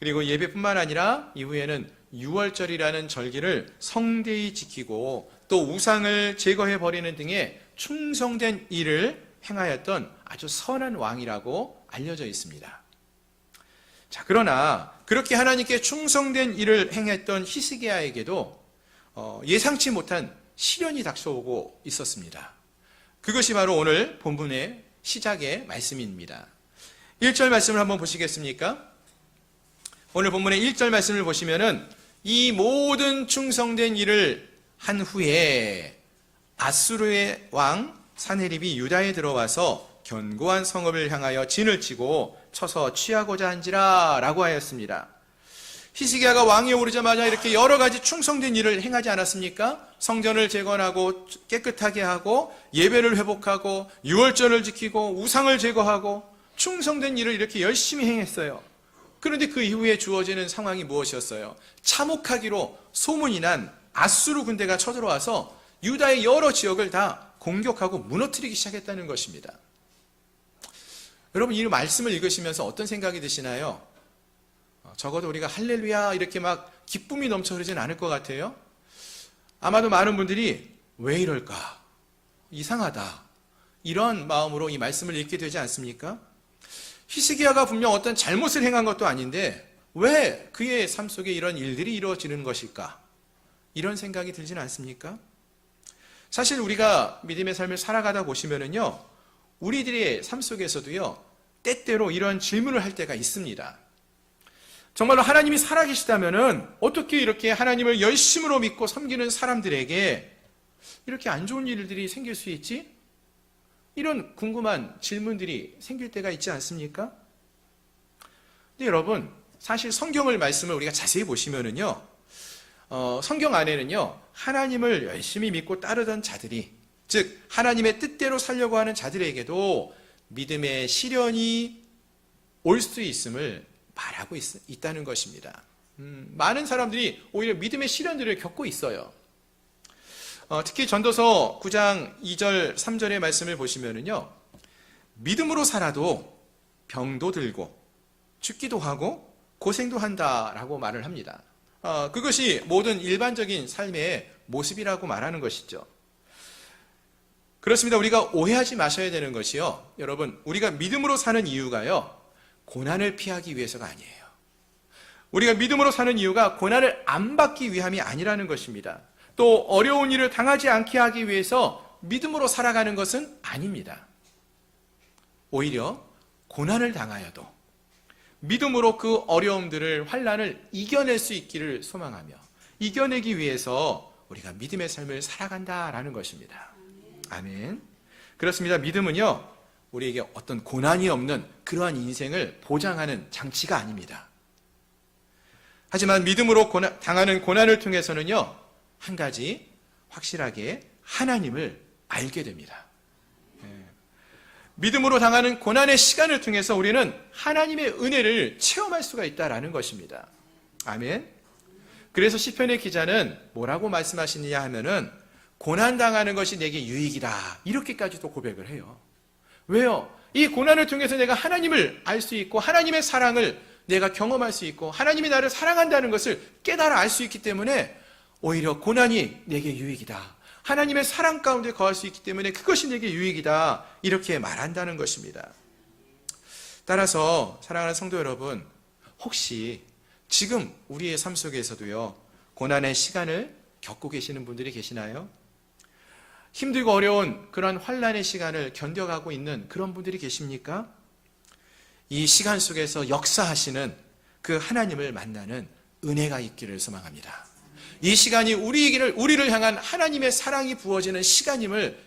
그리고 예배뿐만 아니라 이후에는 유월절이라는 절기를 성대히 지키고 또 우상을 제거해 버리는 등의 충성된 일을 행하였던 아주 선한 왕이라고 알려져 있습니다. 자, 그러나 그렇게 하나님께 충성된 일을 행했던 히스기야에게도 예상치 못한 시련이 닥쳐오고 있었습니다. 그것이 바로 오늘 본문의 시작의 말씀입니다. 1절 말씀을 한번 보시겠습니까? 오늘 본문의 1절 말씀을 보시면은 이 모든 충성된 일을 한 후에 아수르의 왕 사네립이 유다에 들어와서 견고한 성읍을 향하여 진을 치고 쳐서 취하고자 한지라 라고 하였습니다. 히스기야가 왕위에 오르자마자 이렇게 여러 가지 충성된 일을 행하지 않았습니까? 성전을 재건하고 깨끗하게 하고 예배를 회복하고 유월절을 지키고 우상을 제거하고 충성된 일을 이렇게 열심히 행했어요. 그런데 그 이후에 주어지는 상황이 무엇이었어요? 참혹하기로 소문이 난 아수르 군대가 쳐들어와서 유다의 여러 지역을 다 공격하고 무너뜨리기 시작했다는 것입니다. 여러분, 이 말씀을 읽으시면서 어떤 생각이 드시나요? 적어도 우리가 할렐루야 이렇게 막 기쁨이 넘쳐 흐르진 않을 것 같아요. 아마도 많은 분들이 왜 이럴까? 이상하다. 이런 마음으로 이 말씀을 읽게 되지 않습니까? 히스기야가 분명 어떤 잘못을 행한 것도 아닌데 왜 그의 삶 속에 이런 일들이 이루어지는 것일까? 이런 생각이 들지는 않습니까? 사실 우리가 믿음의 삶을 살아가다 보시면은요, 우리들의 삶 속에서도요, 때때로 이런 질문을 할 때가 있습니다. 정말로 하나님이 살아계시다면은 어떻게 이렇게 하나님을 열심으로 믿고 섬기는 사람들에게 이렇게 안 좋은 일들이 생길 수 있지? 이런 궁금한 질문들이 생길 때가 있지 않습니까? 근데 여러분, 사실 성경을 말씀을 우리가 자세히 보시면은요, 성경 안에는요, 하나님을 열심히 믿고 따르던 자들이, 즉 하나님의 뜻대로 살려고 하는 자들에게도 믿음의 시련이 올 수 있음을 말하고 있다는 것입니다. 많은 사람들이 오히려 믿음의 시련들을 겪고 있어요. 특히 전도서 9장 2절 3절의 말씀을 보시면은요, 믿음으로 살아도 병도 들고 죽기도 하고 고생도 한다라고 말을 합니다. 그것이 모든 일반적인 삶의 모습이라고 말하는 것이죠. 그렇습니다. 우리가 오해하지 마셔야 되는 것이요, 여러분, 우리가 믿음으로 사는 이유가요, 고난을 피하기 위해서가 아니에요. 우리가 믿음으로 사는 이유가 고난을 안 받기 위함이 아니라는 것입니다. 또 어려운 일을 당하지 않게 하기 위해서 믿음으로 살아가는 것은 아닙니다. 오히려 고난을 당하여도 믿음으로 그 어려움들을, 환난을 이겨낼 수 있기를 소망하며 이겨내기 위해서 우리가 믿음의 삶을 살아간다라는 것입니다. 아멘. 그렇습니다. 믿음은요, 우리에게 어떤 고난이 없는 그러한 인생을 보장하는 장치가 아닙니다. 하지만 믿음으로 당하는 고난을 통해서는요, 한 가지 확실하게 하나님을 알게 됩니다. 믿음으로 당하는 고난의 시간을 통해서 우리는 하나님의 은혜를 체험할 수가 있다라는 것입니다. 아멘. 그래서 시편의 기자는 뭐라고 말씀하시느냐 하면은 고난당하는 것이 내게 유익이다, 이렇게까지도 고백을 해요. 왜요? 이 고난을 통해서 내가 하나님을 알 수 있고 하나님의 사랑을 내가 경험할 수 있고 하나님이 나를 사랑한다는 것을 깨달아 알 수 있기 때문에 오히려 고난이 내게 유익이다, 하나님의 사랑 가운데 거할 수 있기 때문에 그것이 내게 유익이다, 이렇게 말한다는 것입니다. 따라서 사랑하는 성도 여러분, 혹시 지금 우리의 삶 속에서도요, 고난의 시간을 겪고 계시는 분들이 계시나요? 힘들고 어려운 그런 환난의 시간을 견뎌가고 있는 그런 분들이 계십니까? 이 시간 속에서 역사하시는 그 하나님을 만나는 은혜가 있기를 소망합니다. 이 시간이 우리를 향한 하나님의 사랑이 부어지는 시간임을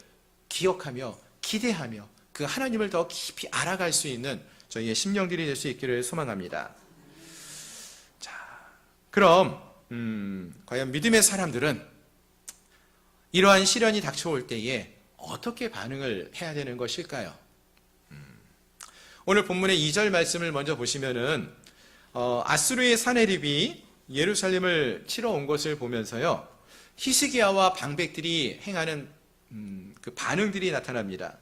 기억하며 기대하며 그 하나님을 더 깊이 알아갈 수 있는 저희의 심령들이 될 수 있기를 소망합니다. 자, 그럼 과연 믿음의 사람들은 이러한 시련이 닥쳐올 때에 어떻게 반응을 해야 되는 것일까요? 오늘 본문의 2절 말씀을 먼저 보시면은 아수르의 사네립이 예루살렘을 치러 온 것을 보면서요, 히스기야와 방백들이 행하는 그 반응들이 나타납니다.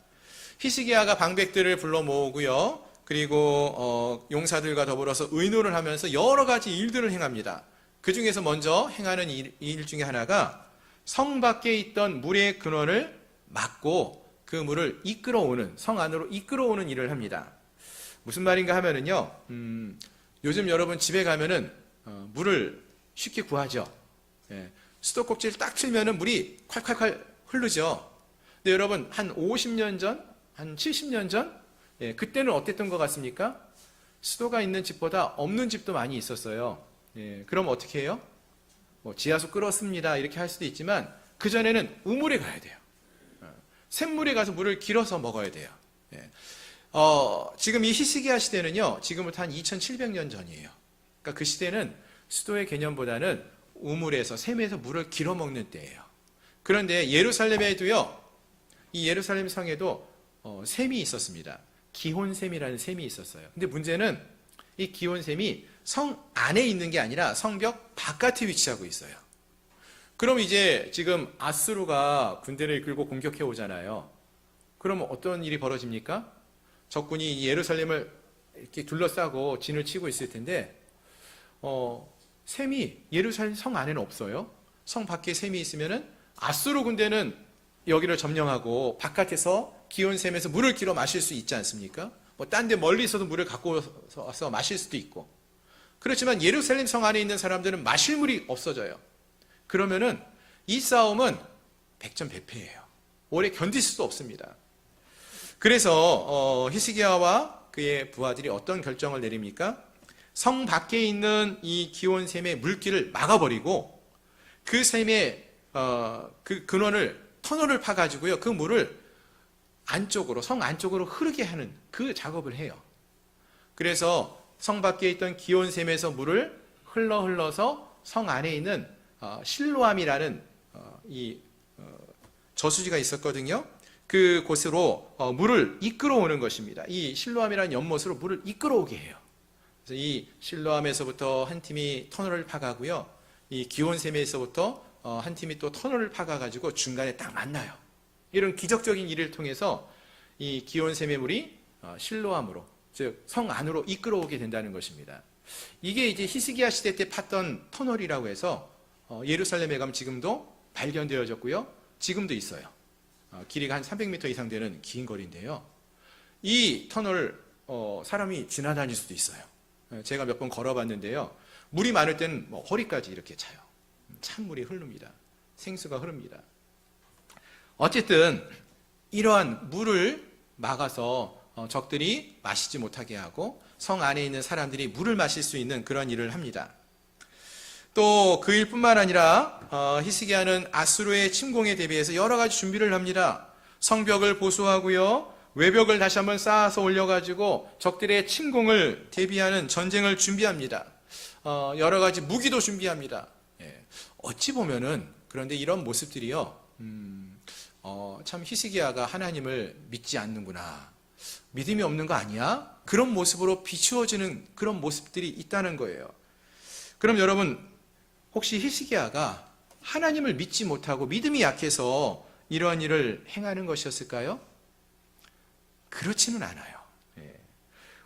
히스기야가 방백들을 불러 모으고요, 그리고 용사들과 더불어서 의논을 하면서 여러 가지 일들을 행합니다. 그 중에서 먼저 행하는 일 중에 하나가 성 밖에 있던 물의 근원을 막고 그 물을 이끌어오는, 성 안으로 이끌어오는 일을 합니다. 무슨 말인가 하면은요, 요즘 여러분 집에 가면은 물을 쉽게 구하죠. 예, 수도꼭지를 딱 틀면은 물이 콸콸콸 흐르죠. 근데 여러분 한 50년 전, 한 70년 전, 예, 그때는 어땠던 것 같습니까? 수도가 있는 집보다 없는 집도 많이 있었어요. 예, 그럼 어떻게 해요? 지하수 끌었습니다, 이렇게 할 수도 있지만 그 전에는 우물에 가야 돼요. 샘물에 가서 물을 길어서 먹어야 돼요. 예. 지금 이 히스기야 시대는요, 지금부터 한 2700년 전이에요. 그러니까 그 시대는 수도의 개념보다는 우물에서, 샘에서 물을 길어 먹는 때예요. 그런데 예루살렘에도요, 이 예루살렘 성에도 샘이 있었습니다. 기혼샘이라는 샘이 있었어요. 근데 문제는 이 기혼샘이 성 안에 있는 게 아니라 성벽 바깥에 위치하고 있어요. 그럼 이제 지금 아수르가 군대를 이끌고 공격해 오잖아요. 그럼 어떤 일이 벌어집니까? 적군이 예루살렘을 이렇게 둘러싸고 진을 치고 있을 텐데, 샘이 예루살렘 성 안에는 없어요. 성 밖에 샘이 있으면은 아수르 군대는 여기를 점령하고 바깥에서 기온샘에서 물을 길어 마실 수 있지 않습니까? 딴 데 멀리서도 물을 갖고 와서 마실 수도 있고. 그렇지만 예루살렘 성 안에 있는 사람들은 마실 물이 없어져요. 그러면은 이 싸움은 백전백패예요. 오래 견딜 수도 없습니다. 그래서 히스기야와 그의 부하들이 어떤 결정을 내립니까? 성 밖에 있는 이 기온샘의 물길을 막아버리고 그 샘의 그 근원을, 터널을 파가지고요, 그 물을 안쪽으로, 성 안쪽으로 흐르게 하는 그 작업을 해요. 그래서 성 밖에 있던 기온샘에서 물을 흘러서 성 안에 있는 실로암이라는 이 저수지가 있었거든요. 그 곳으로 물을 이끌어오는 것입니다. 이 실로암이라는 연못으로 물을 이끌어오게 해요. 그래서 이 실로암에서부터 한 팀이 터널을 파가고요, 이 기온샘에서부터 한 팀이 또 터널을 파가가지고 중간에 딱 만나요. 이런 기적적인 일을 통해서 이 기온샘의 물이 실로암으로, 즉 성 안으로 이끌어오게 된다는 것입니다. 이게 이제 히스기야 시대 때 팠던 터널이라고 해서 예루살렘에 가면 지금도 발견되어졌고요, 지금도 있어요. 길이가 한 300m 이상 되는 긴 거리인데요. 이 터널 사람이 지나다닐 수도 있어요. 제가 몇 번 걸어봤는데요, 물이 많을 때는 허리까지 이렇게 차요. 찬물이 흐릅니다. 생수가 흐릅니다. 어쨌든 이러한 물을 막아서 적들이 마시지 못하게 하고 성 안에 있는 사람들이 물을 마실 수 있는 그런 일을 합니다. 또 그 일뿐만 아니라 히스기야는 아수르의 침공에 대비해서 여러 가지 준비를 합니다. 성벽을 보수하고요, 외벽을 다시 한번 쌓아서 올려가지고 적들의 침공을 대비하는 전쟁을 준비합니다. 여러 가지 무기도 준비합니다. 어찌 보면은 그런데 이런 모습들이요, 참 히스기야가 하나님을 믿지 않는구나, 믿음이 없는 거 아니야? 그런 모습으로 비추어지는 그런 모습들이 있다는 거예요. 그럼 여러분, 혹시 히스기야가 하나님을 믿지 못하고 믿음이 약해서 이러한 일을 행하는 것이었을까요? 그렇지는 않아요.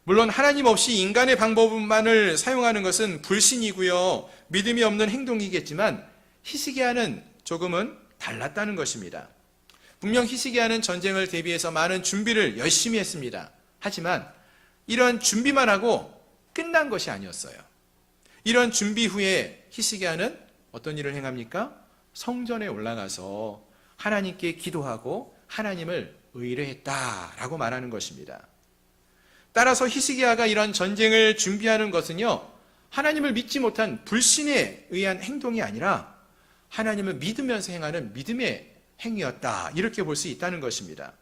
물론 하나님 없이 인간의 방법만을 사용하는 것은 불신이고요, 믿음이 없는 행동이겠지만 히스기야는 조금은 달랐다는 것입니다. 분명 히스기야는 전쟁을 대비해서 많은 준비를 열심히 했습니다. 하지만 이런 준비만 하고 끝난 것이 아니었어요. 이런 준비 후에 히스기야는 어떤 일을 행합니까? 성전에 올라가서 하나님께 기도하고 하나님을 의뢰했다라고 말하는 것입니다. 따라서 히스기야가 이런 전쟁을 준비하는 것은요, 하나님을 믿지 못한 불신에 의한 행동이 아니라 하나님을 믿으면서 행하는 믿음의 행위였다, 이렇게 볼 수 있다는 것입니다.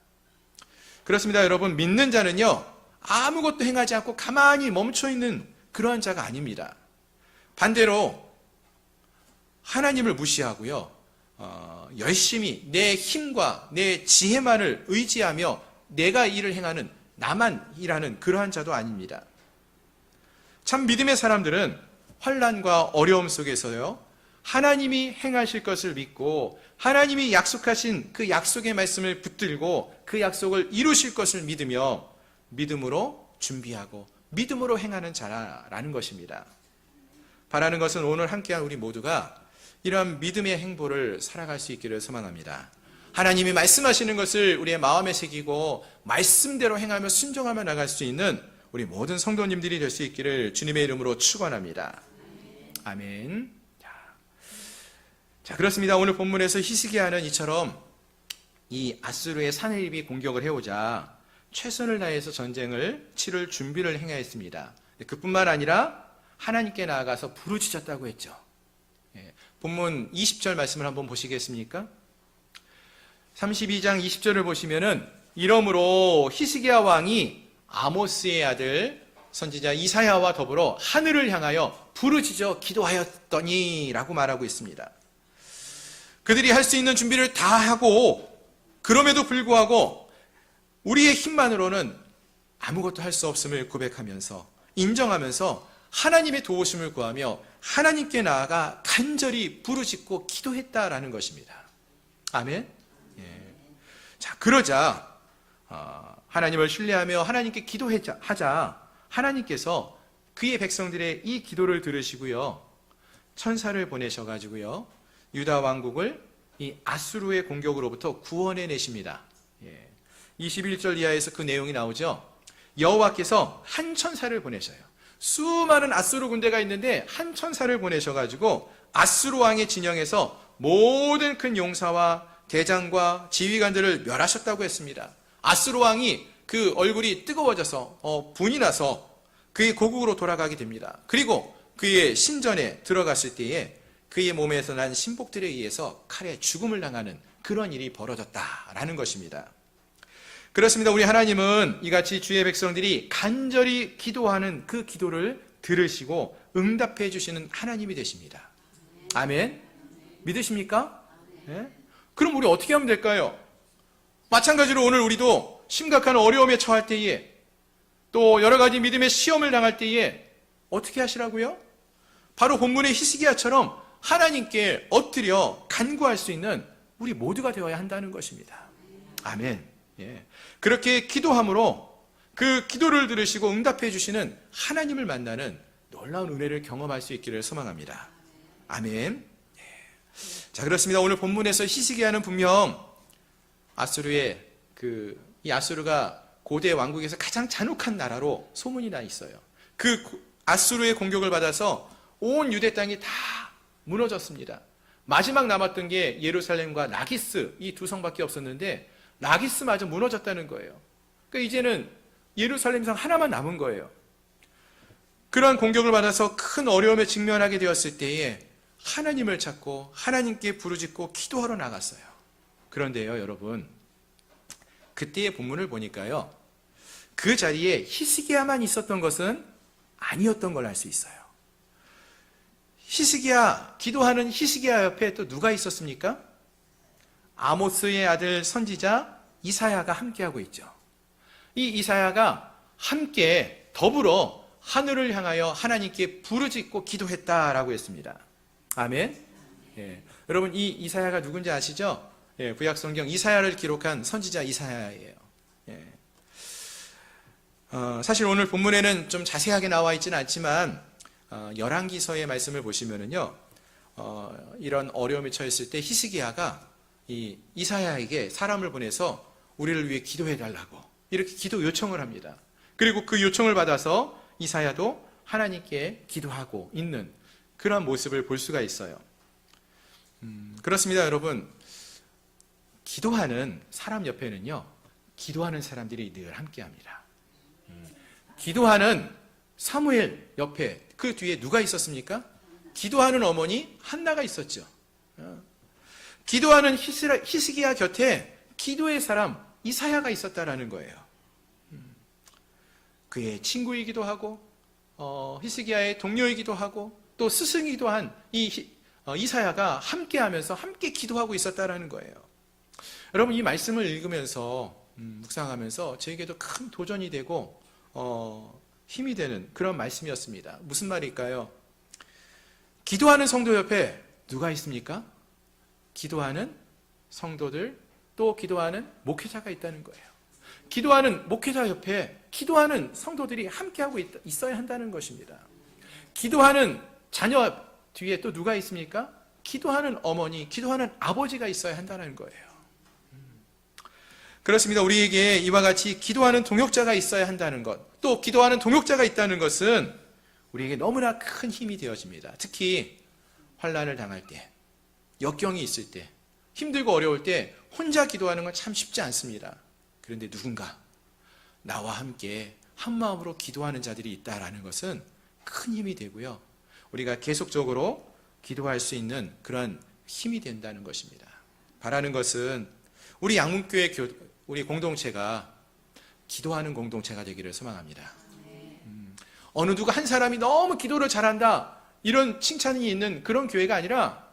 그렇습니다. 여러분, 믿는 자는요, 아무것도 행하지 않고 가만히 멈춰있는 그러한 자가 아닙니다. 반대로 하나님을 무시하고요, 열심히 내 힘과 내 지혜만을 의지하며 내가 일을 행하는, 나만 일하는 그러한 자도 아닙니다. 참 믿음의 사람들은 환난과 어려움 속에서요, 하나님이 행하실 것을 믿고 하나님이 약속하신 그 약속의 말씀을 붙들고 그 약속을 이루실 것을 믿으며 믿음으로 준비하고 믿음으로 행하는 자라는 것입니다. 바라는 것은 오늘 함께한 우리 모두가 이러한 믿음의 행보를 살아갈 수 있기를 소망합니다. 하나님이 말씀하시는 것을 우리의 마음에 새기고 말씀대로 행하며 순종하며 나갈 수 있는 우리 모든 성도님들이 될 수 있기를 주님의 이름으로 축원합니다. 아멘. 자, 그렇습니다. 오늘 본문에서 히스기야는 이처럼 이 아수르의 사내립이 공격을 해오자 최선을 다해서 전쟁을 치를 준비를 행하였습니다. 그뿐만 아니라 하나님께 나아가서 부르짖었다고 했죠. 본문 20절 말씀을 한번 보시겠습니까? 32장 20절을 보시면은, 이러므로 히스기야 왕이 아모스의 아들 선지자 이사야와 더불어 하늘을 향하여 부르짖어 기도하였더니 라고 말하고 있습니다. 그들이 할 수 있는 준비를 다 하고 그럼에도 불구하고 우리의 힘만으로는 아무것도 할 수 없음을 고백하면서 인정하면서 하나님의 도우심을 구하며 하나님께 나아가 간절히 부르짖고 기도했다라는 것입니다. 아멘. 자, 그러자 하나님을 신뢰하며 하나님께 기도하자 하나님께서 그의 백성들의 이 기도를 들으시고요, 천사를 보내셔가지고요, 유다 왕국을 이 아수르의 공격으로부터 구원해 내십니다. 21절 이하에서 그 내용이 나오죠. 여호와께서 한 천사를 보내셔요. 수많은 아수르 군대가 있는데 한 천사를 보내셔가지고 아수르 왕의 진영에서 모든 큰 용사와 대장과 지휘관들을 멸하셨다고 했습니다. 아수르 왕이 그 얼굴이 뜨거워져서 분이 나서 그의 고국으로 돌아가게 됩니다. 그리고 그의 신전에 들어갔을 때에 그의 몸에서 난 신복들에 의해서 칼에 죽음을 당하는 그런 일이 벌어졌다라는 것입니다. 그렇습니다. 우리 하나님은 이같이 주의 백성들이 간절히 기도하는 그 기도를 들으시고 응답해 주시는 하나님이 되십니다. 아멘. 믿으십니까? 네? 그럼 우리 어떻게 하면 될까요? 마찬가지로 오늘 우리도 심각한 어려움에 처할 때에, 또 여러 가지 믿음의 시험을 당할 때에 어떻게 하시라고요? 바로 본문의 히스기야처럼 하나님께 엎드려 간구할 수 있는 우리 모두가 되어야 한다는 것입니다. 아멘. 그렇게 기도함으로 그 기도를 들으시고 응답해 주시는 하나님을 만나는 놀라운 은혜를 경험할 수 있기를 소망합니다. 아멘. 자, 그렇습니다. 오늘 본문에서 히스기야는 분명 아수르의 이 아수르가 고대 왕국에서 가장 잔혹한 나라로 소문이 나 있어요. 그 아수르의 공격을 받아서 온 유대 땅이 다 무너졌습니다. 마지막 남았던 게 예루살렘과 라기스 이 두 성밖에 없었는데 라기스마저 무너졌다는 거예요. 그러니까 이제는 예루살렘 성 하나만 남은 거예요. 그러한 공격을 받아서 큰 어려움에 직면하게 되었을 때에 하나님을 찾고 하나님께 부르짖고 기도하러 나갔어요. 그런데요, 여러분, 그때의 본문을 보니까요, 그 자리에 히스기야만 있었던 것은 아니었던 걸 알 수 있어요. 기도하는 히스기야 옆에 또 누가 있었습니까? 아모스의 아들 선지자 이사야가 함께하고 있죠. 이 이사야가 함께 더불어 하늘을 향하여 하나님께 부르짖고 기도했다라고 했습니다. 아멘. 예. 여러분, 이 이사야가 누군지 아시죠? 예, 구약성경 이사야를 기록한 선지자 이사야예요. 예. 사실 오늘 본문에는 좀 자세하게 나와 있지는 않지만 열왕기서의 말씀을 보시면은요, 이런 어려움에 처했을 때 히스기야가 이 이사야에게 사람을 보내서 우리를 위해 기도해 달라고 이렇게 기도 요청을 합니다. 그리고 그 요청을 받아서 이사야도 하나님께 기도하고 있는 그런 모습을 볼 수가 있어요. 그렇습니다, 여러분. 기도하는 사람 옆에는요, 기도하는 사람들이 늘 함께합니다. 기도하는 사무엘 옆에 그 뒤에 누가 있었습니까? 기도하는 어머니 한나가 있었죠. 기도하는 히스기야 곁에 기도의 사람 이사야가 있었다라는 거예요. 그의 친구이기도 하고 히스기야의 동료이기도 하고 또 스승이기도 한 이사야가 함께하면서 함께 기도하고 있었다라는 거예요. 여러분, 이 말씀을 읽으면서 묵상하면서 저에게도 큰 도전이 되고 힘이 되는 그런 말씀이었습니다. 무슨 말일까요? 기도하는 성도 옆에 누가 있습니까? 기도하는 성도들, 또 기도하는 목회자가 있다는 거예요. 기도하는 목회자 옆에 기도하는 성도들이 함께하고 있어야 한다는 것입니다. 기도하는 자녀 뒤에 또 누가 있습니까? 기도하는 어머니, 기도하는 아버지가 있어야 한다는 거예요. 그렇습니다. 우리에게 이와 같이 기도하는 동역자가 있어야 한다는 것, 또 기도하는 동역자가 있다는 것은 우리에게 너무나 큰 힘이 되어집니다. 특히 환난을 당할 때, 역경이 있을 때, 힘들고 어려울 때 혼자 기도하는 건 참 쉽지 않습니다. 그런데 누군가 나와 함께 한마음으로 기도하는 자들이 있다라는 것은 큰 힘이 되고요, 우리가 계속적으로 기도할 수 있는 그런 힘이 된다는 것입니다. 바라는 것은 우리 양문교회 우리 공동체가 기도하는 공동체가 되기를 소망합니다. 어느 누가 한 사람이 너무 기도를 잘한다 이런 칭찬이 있는 그런 교회가 아니라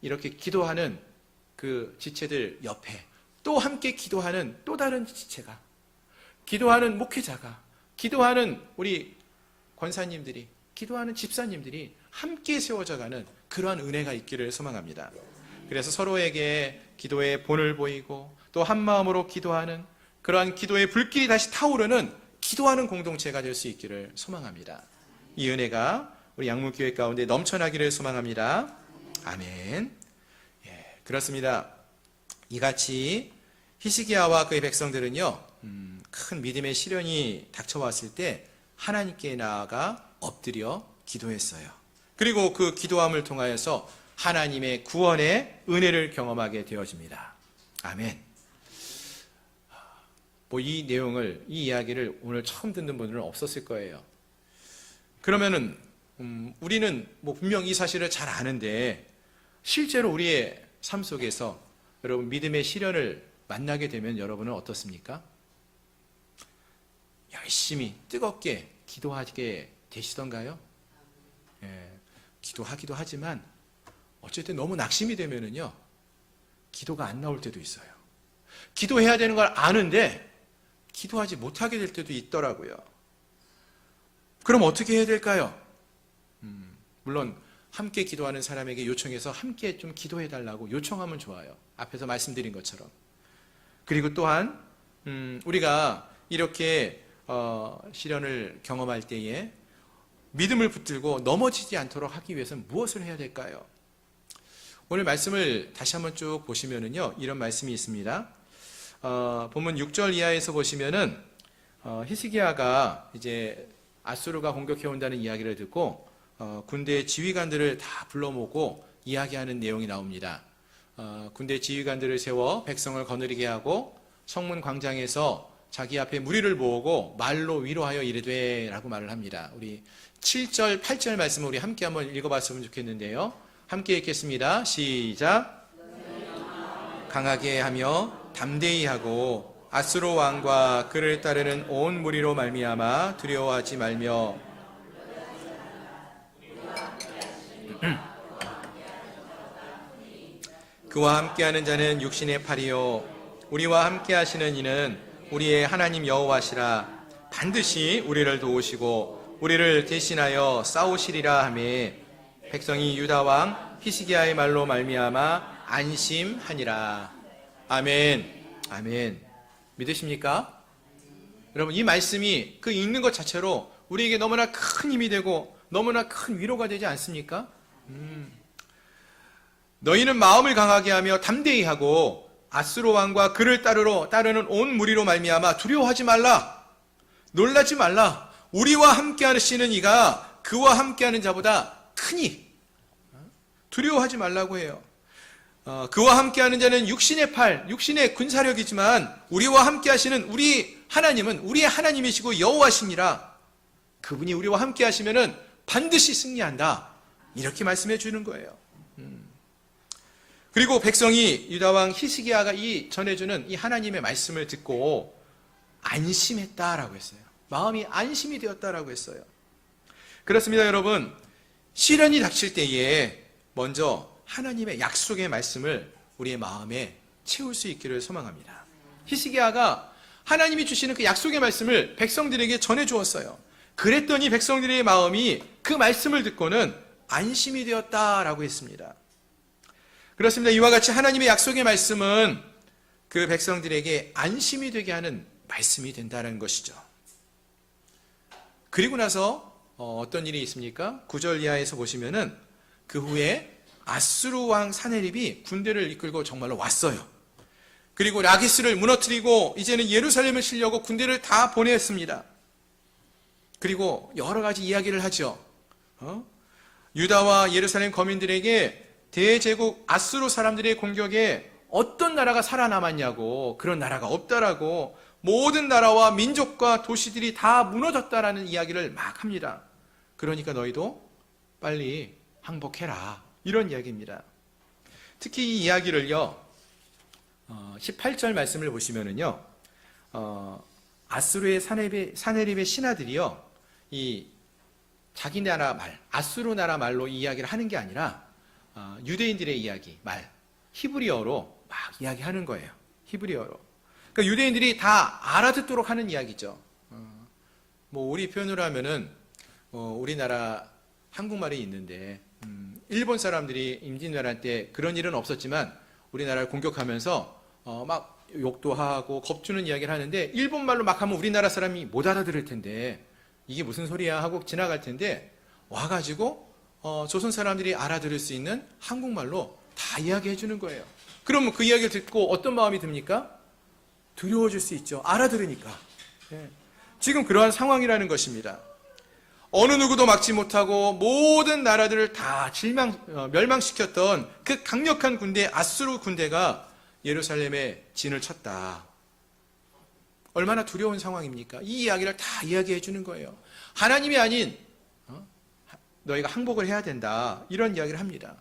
이렇게 기도하는 그 지체들 옆에 또 함께 기도하는 또 다른 지체가, 기도하는 목회자가, 기도하는 우리 권사님들이, 기도하는 집사님들이 함께 세워져가는 그러한 은혜가 있기를 소망합니다. 그래서 서로에게 기도의 본을 보이고 또 한마음으로 기도하는 그러한 기도의 불길이 다시 타오르는 기도하는 공동체가 될 수 있기를 소망합니다. 이 은혜가 우리 양문교회 가운데 넘쳐나기를 소망합니다. 아멘. 예, 그렇습니다. 이같이 히스기야와 그의 백성들은요, 큰 믿음의 시련이 닥쳐왔을 때 하나님께 나아가 엎드려 기도했어요. 그리고 그 기도함을 통하여서 하나님의 구원의 은혜를 경험하게 되어집니다. 아멘. 이 내용을, 이 이야기를 오늘 처음 듣는 분들은 없었을 거예요. 그러면은 우리는 분명 이 사실을 잘 아는데 실제로 우리의 삶 속에서 여러분 믿음의 시련을 만나게 되면 여러분은 어떻습니까? 열심히 뜨겁게 기도하게 되시던가요? 예, 기도하기도 하지만 어쨌든 너무 낙심이 되면은요, 기도가 안 나올 때도 있어요. 기도해야 되는 걸 아는데 기도하지 못하게 될 때도 있더라고요. 그럼 어떻게 해야 될까요? 물론 함께 기도하는 사람에게 요청해서 함께 좀 기도해 달라고 요청하면 좋아요. 앞에서 말씀드린 것처럼. 그리고 또한 우리가 이렇게 시련을 경험할 때에 믿음을 붙들고 넘어지지 않도록 하기 위해서는 무엇을 해야 될까요? 오늘 말씀을 다시 한번 쭉 보시면은요, 이런 말씀이 있습니다. 본문 6절 이하에서 보시면은 히스기야가 이제 아수르가 공격해 온다는 이야기를 듣고 군대의 지휘관들을 다 불러 모으고 이야기하는 내용이 나옵니다. 군대 지휘관들을 세워 백성을 거느리게 하고 성문 광장에서 자기 앞에 무리를 모으고 말로 위로하여 이르되 라고 말을 합니다. 우리 7절, 8절 말씀을 우리 함께 한번 읽어봤으면 좋겠는데요. 함께 읽겠습니다. 시작. 강하게 하며 담대히 하고 아수르 왕과 그를 따르는 온 무리로 말미암아 두려워하지 말며 그와 함께하는 자는 육신의 팔이요 우리와 함께하시는 이는 우리의 하나님 여호와시라. 반드시 우리를 도우시고 우리를 대신하여 싸우시리라 하매 백성이 유다 왕 히스기야의 말로 말미암아 안심하니라. 아멘. 아멘. 믿으십니까? 여러분, 이 말씀이 그 읽는 것 자체로 우리에게 너무나 큰 힘이 되고 너무나 큰 위로가 되지 않습니까? 너희는 마음을 강하게 하며 담대히 하고 아수르 왕과 그를 따르는 온 무리로 말미암아 두려워하지 말라. 놀라지 말라. 우리와 함께 하시는 이가 그와 함께하는 자보다 크니 두려워하지 말라고 해요. 그와 함께하는 자는 육신의 팔, 육신의 군사력이지만 우리와 함께하시는 우리 하나님은 우리의 하나님이시고 여호와시니라. 그분이 우리와 함께하시면은 반드시 승리한다. 이렇게 말씀해 주는 거예요. 그리고 백성이 유다 왕 히스기야가 전해주는 이 하나님의 말씀을 듣고 안심했다라고 했어요. 마음이 안심이 되었다라고 했어요. 그렇습니다, 여러분. 시련이 닥칠 때에 먼저 하나님의 약속의 말씀을 우리의 마음에 채울 수 있기를 소망합니다. 히스기야가 하나님이 주시는 그 약속의 말씀을 백성들에게 전해 주었어요. 그랬더니 백성들의 마음이 그 말씀을 듣고는 안심이 되었다라고 했습니다. 그렇습니다. 이와 같이 하나님의 약속의 말씀은 그 백성들에게 안심이 되게 하는 말씀이 된다는 것이죠. 그리고 나서 어떤 일이 있습니까? 9절 이하에서 보시면은 그 후에 아수르 왕 사네립이 군대를 이끌고 정말로 왔어요. 그리고 라기스를 무너뜨리고 이제는 예루살렘을 치려고 군대를 다 보냈습니다. 그리고 여러 가지 이야기를 하죠. 유다와 예루살렘 거민들에게 대제국 아수르 사람들의 공격에 어떤 나라가 살아남았냐고, 그런 나라가 없다라고, 모든 나라와 민족과 도시들이 다 무너졌다라는 이야기를 막 합니다. 그러니까 너희도 빨리 항복해라, 이런 이야기입니다. 특히 이 이야기를요, 18절 말씀을 보시면은요, 아수르의 사네립의 신하들이요, 이 자기 나라 말, 아수르 나라 말로 이 이야기를 하는 게 아니라 유대인들의 이야기, 말, 히브리어로 막 이야기하는 거예요. 히브리어로. 그러니까 유대인들이 다 알아듣도록 하는 이야기죠. 우리 표현으로 하면은 우리나라 한국말이 있는데 일본 사람들이 임진왜란 때 그런 일은 없었지만 우리나라를 공격하면서 막 욕도 하고 겁주는 이야기를 하는데 일본말로 막 하면 우리나라 사람이 못 알아들을 텐데 이게 무슨 소리야 하고 지나갈 텐데 와가지고 조선 사람들이 알아들을 수 있는 한국말로 다 이야기해 주는 거예요. 그러면 그 이야기를 듣고 어떤 마음이 듭니까? 두려워질 수 있죠. 알아들으니까. 지금 그러한 상황이라는 것입니다. 어느 누구도 막지 못하고 모든 나라들을 다 멸망시켰던 그 강력한 군대, 아수르 군대가 예루살렘에 진을 쳤다. 얼마나 두려운 상황입니까? 이 이야기를 다 이야기해 주는 거예요. 하나님이 아닌 너희가 항복을 해야 된다, 이런 이야기를 합니다.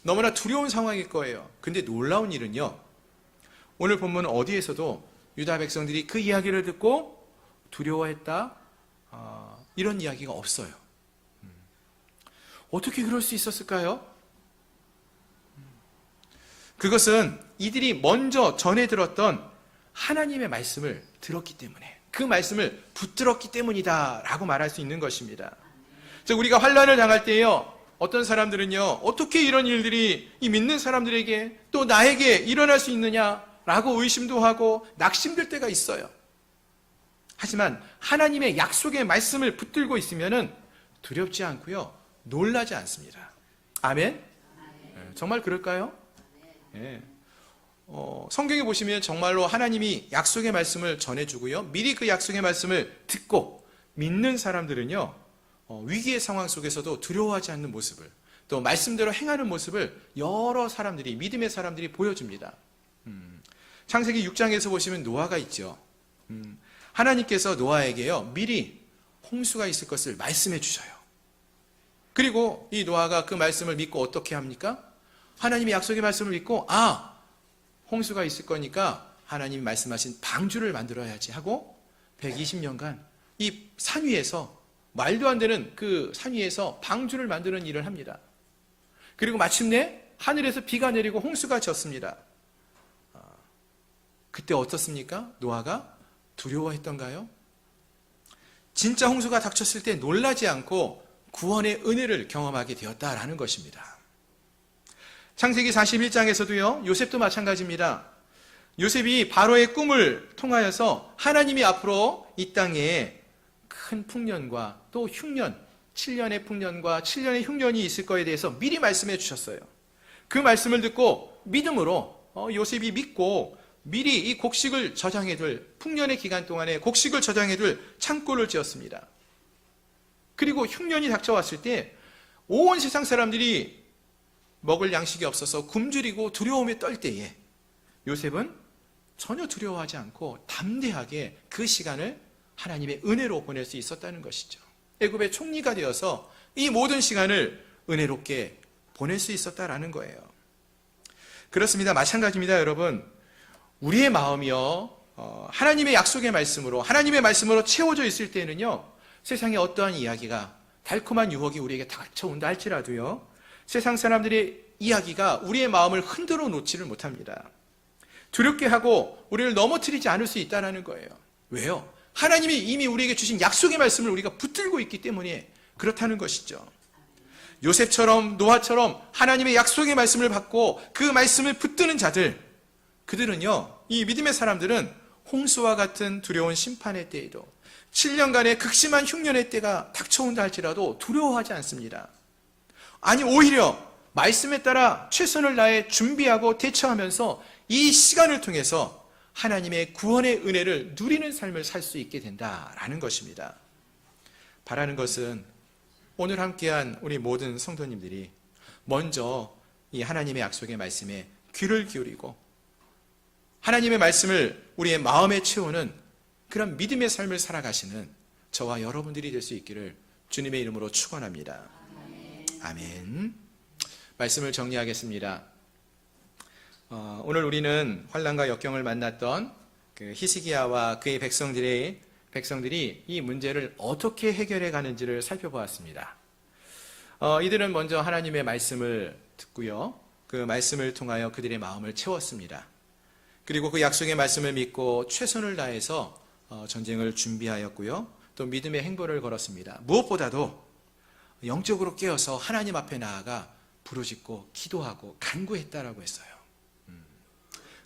너무나 두려운 상황일 거예요. 근데 놀라운 일은요, 오늘 본문 어디에서도 유다 백성들이 그 이야기를 듣고 두려워했다, 이런 이야기가 없어요. 어떻게 그럴 수 있었을까요? 그것은 이들이 먼저 전해 들었던 하나님의 말씀을 들었기 때문에, 그 말씀을 붙들었기 때문이다 라고 말할 수 있는 것입니다. 즉, 우리가 환난을 당할 때요, 어떤 사람들은요, 어떻게 이런 일들이 이 믿는 사람들에게 또 나에게 일어날 수 있느냐라고 의심도 하고 낙심될 때가 있어요. 하지만 하나님의 약속의 말씀을 붙들고 있으면은 두렵지 않고요, 놀라지 않습니다. 아멘? 정말 그럴까요? 네. 성경에 보시면 정말로 하나님이 약속의 말씀을 전해주고요, 미리 그 약속의 말씀을 듣고 믿는 사람들은요, 위기의 상황 속에서도 두려워하지 않는 모습을, 또 말씀대로 행하는 모습을 여러 사람들이, 믿음의 사람들이 보여줍니다. 창세기 6장에서 보시면 노아가 있죠. 하나님께서 노아에게요, 미리 홍수가 있을 것을 말씀해 주셔요. 그리고 이 노아가 그 말씀을 믿고 어떻게 합니까? 하나님의 약속의 말씀을 믿고, 홍수가 있을 거니까 하나님이 말씀하신 방주를 만들어야지 하고 120년간 이 산 위에서, 말도 안 되는 그 산 위에서 방주를 만드는 일을 합니다. 그리고 마침내 하늘에서 비가 내리고 홍수가 졌습니다. 그때 어떻습니까? 노아가 두려워했던가요? 진짜 홍수가 닥쳤을 때 놀라지 않고 구원의 은혜를 경험하게 되었다라는 것입니다. 창세기 41장에서도요, 요셉도 마찬가지입니다. 요셉이 바로의 꿈을 통하여서 하나님이 앞으로 이 땅에 큰 풍년과 또 흉년, 7년의 풍년과 7년의 흉년이 있을 거에 대해서 미리 말씀해 주셨어요. 그 말씀을 듣고 믿음으로 요셉이 믿고 미리 이 곡식을 저장해둘, 풍년의 기간 동안에 곡식을 저장해둘 창고를 지었습니다. 그리고 흉년이 닥쳐왔을 때 온 세상 사람들이 먹을 양식이 없어서 굶주리고 두려움에 떨 때에 요셉은 전혀 두려워하지 않고 담대하게 그 시간을 하나님의 은혜로 보낼 수 있었다는 것이죠. 애굽의 총리가 되어서 이 모든 시간을 은혜롭게 보낼 수 있었다라는 거예요. 그렇습니다. 마찬가지입니다, 여러분. 우리의 마음이요, 하나님의 약속의 말씀으로, 하나님의 말씀으로 채워져 있을 때는요, 세상에 어떠한 이야기가, 달콤한 유혹이 우리에게 닥쳐온다 할지라도요, 세상 사람들의 이야기가 우리의 마음을 흔들어 놓지를 못합니다. 두렵게 하고 우리를 넘어뜨리지 않을 수 있다는 거예요. 왜요? 하나님이 이미 우리에게 주신 약속의 말씀을 우리가 붙들고 있기 때문에 그렇다는 것이죠. 요셉처럼, 노아처럼 하나님의 약속의 말씀을 받고 그 말씀을 붙드는 자들, 그들은요, 이 믿음의 사람들은 홍수와 같은 두려운 심판의 때에도 7년간의 극심한 흉년의 때가 닥쳐온다 할지라도 두려워하지 않습니다. 아니, 오히려 말씀에 따라 최선을 다해 준비하고 대처하면서 이 시간을 통해서 하나님의 구원의 은혜를 누리는 삶을 살 수 있게 된다라는 것입니다. 바라는 것은 오늘 함께한 우리 모든 성도님들이 먼저 이 하나님의 약속의 말씀에 귀를 기울이고 하나님의 말씀을 우리의 마음에 채우는 그런 믿음의 삶을 살아가시는 저와 여러분들이 될 수 있기를 주님의 이름으로 축원합니다. 아멘. 말씀을 정리하겠습니다. 오늘 우리는 환난과 역경을 만났던 그 히스기야와 그의 백성들이 이 문제를 어떻게 해결해 가는지를 살펴보았습니다. 이들은 먼저 하나님의 말씀을 듣고요, 그 말씀을 통하여 그들의 마음을 채웠습니다. 그리고 그 약속의 말씀을 믿고 최선을 다해서 전쟁을 준비하였고요, 또 믿음의 행보를 걸었습니다. 무엇보다도 영적으로 깨어서 하나님 앞에 나아가 부르짖고 기도하고 간구했다라고 했어요.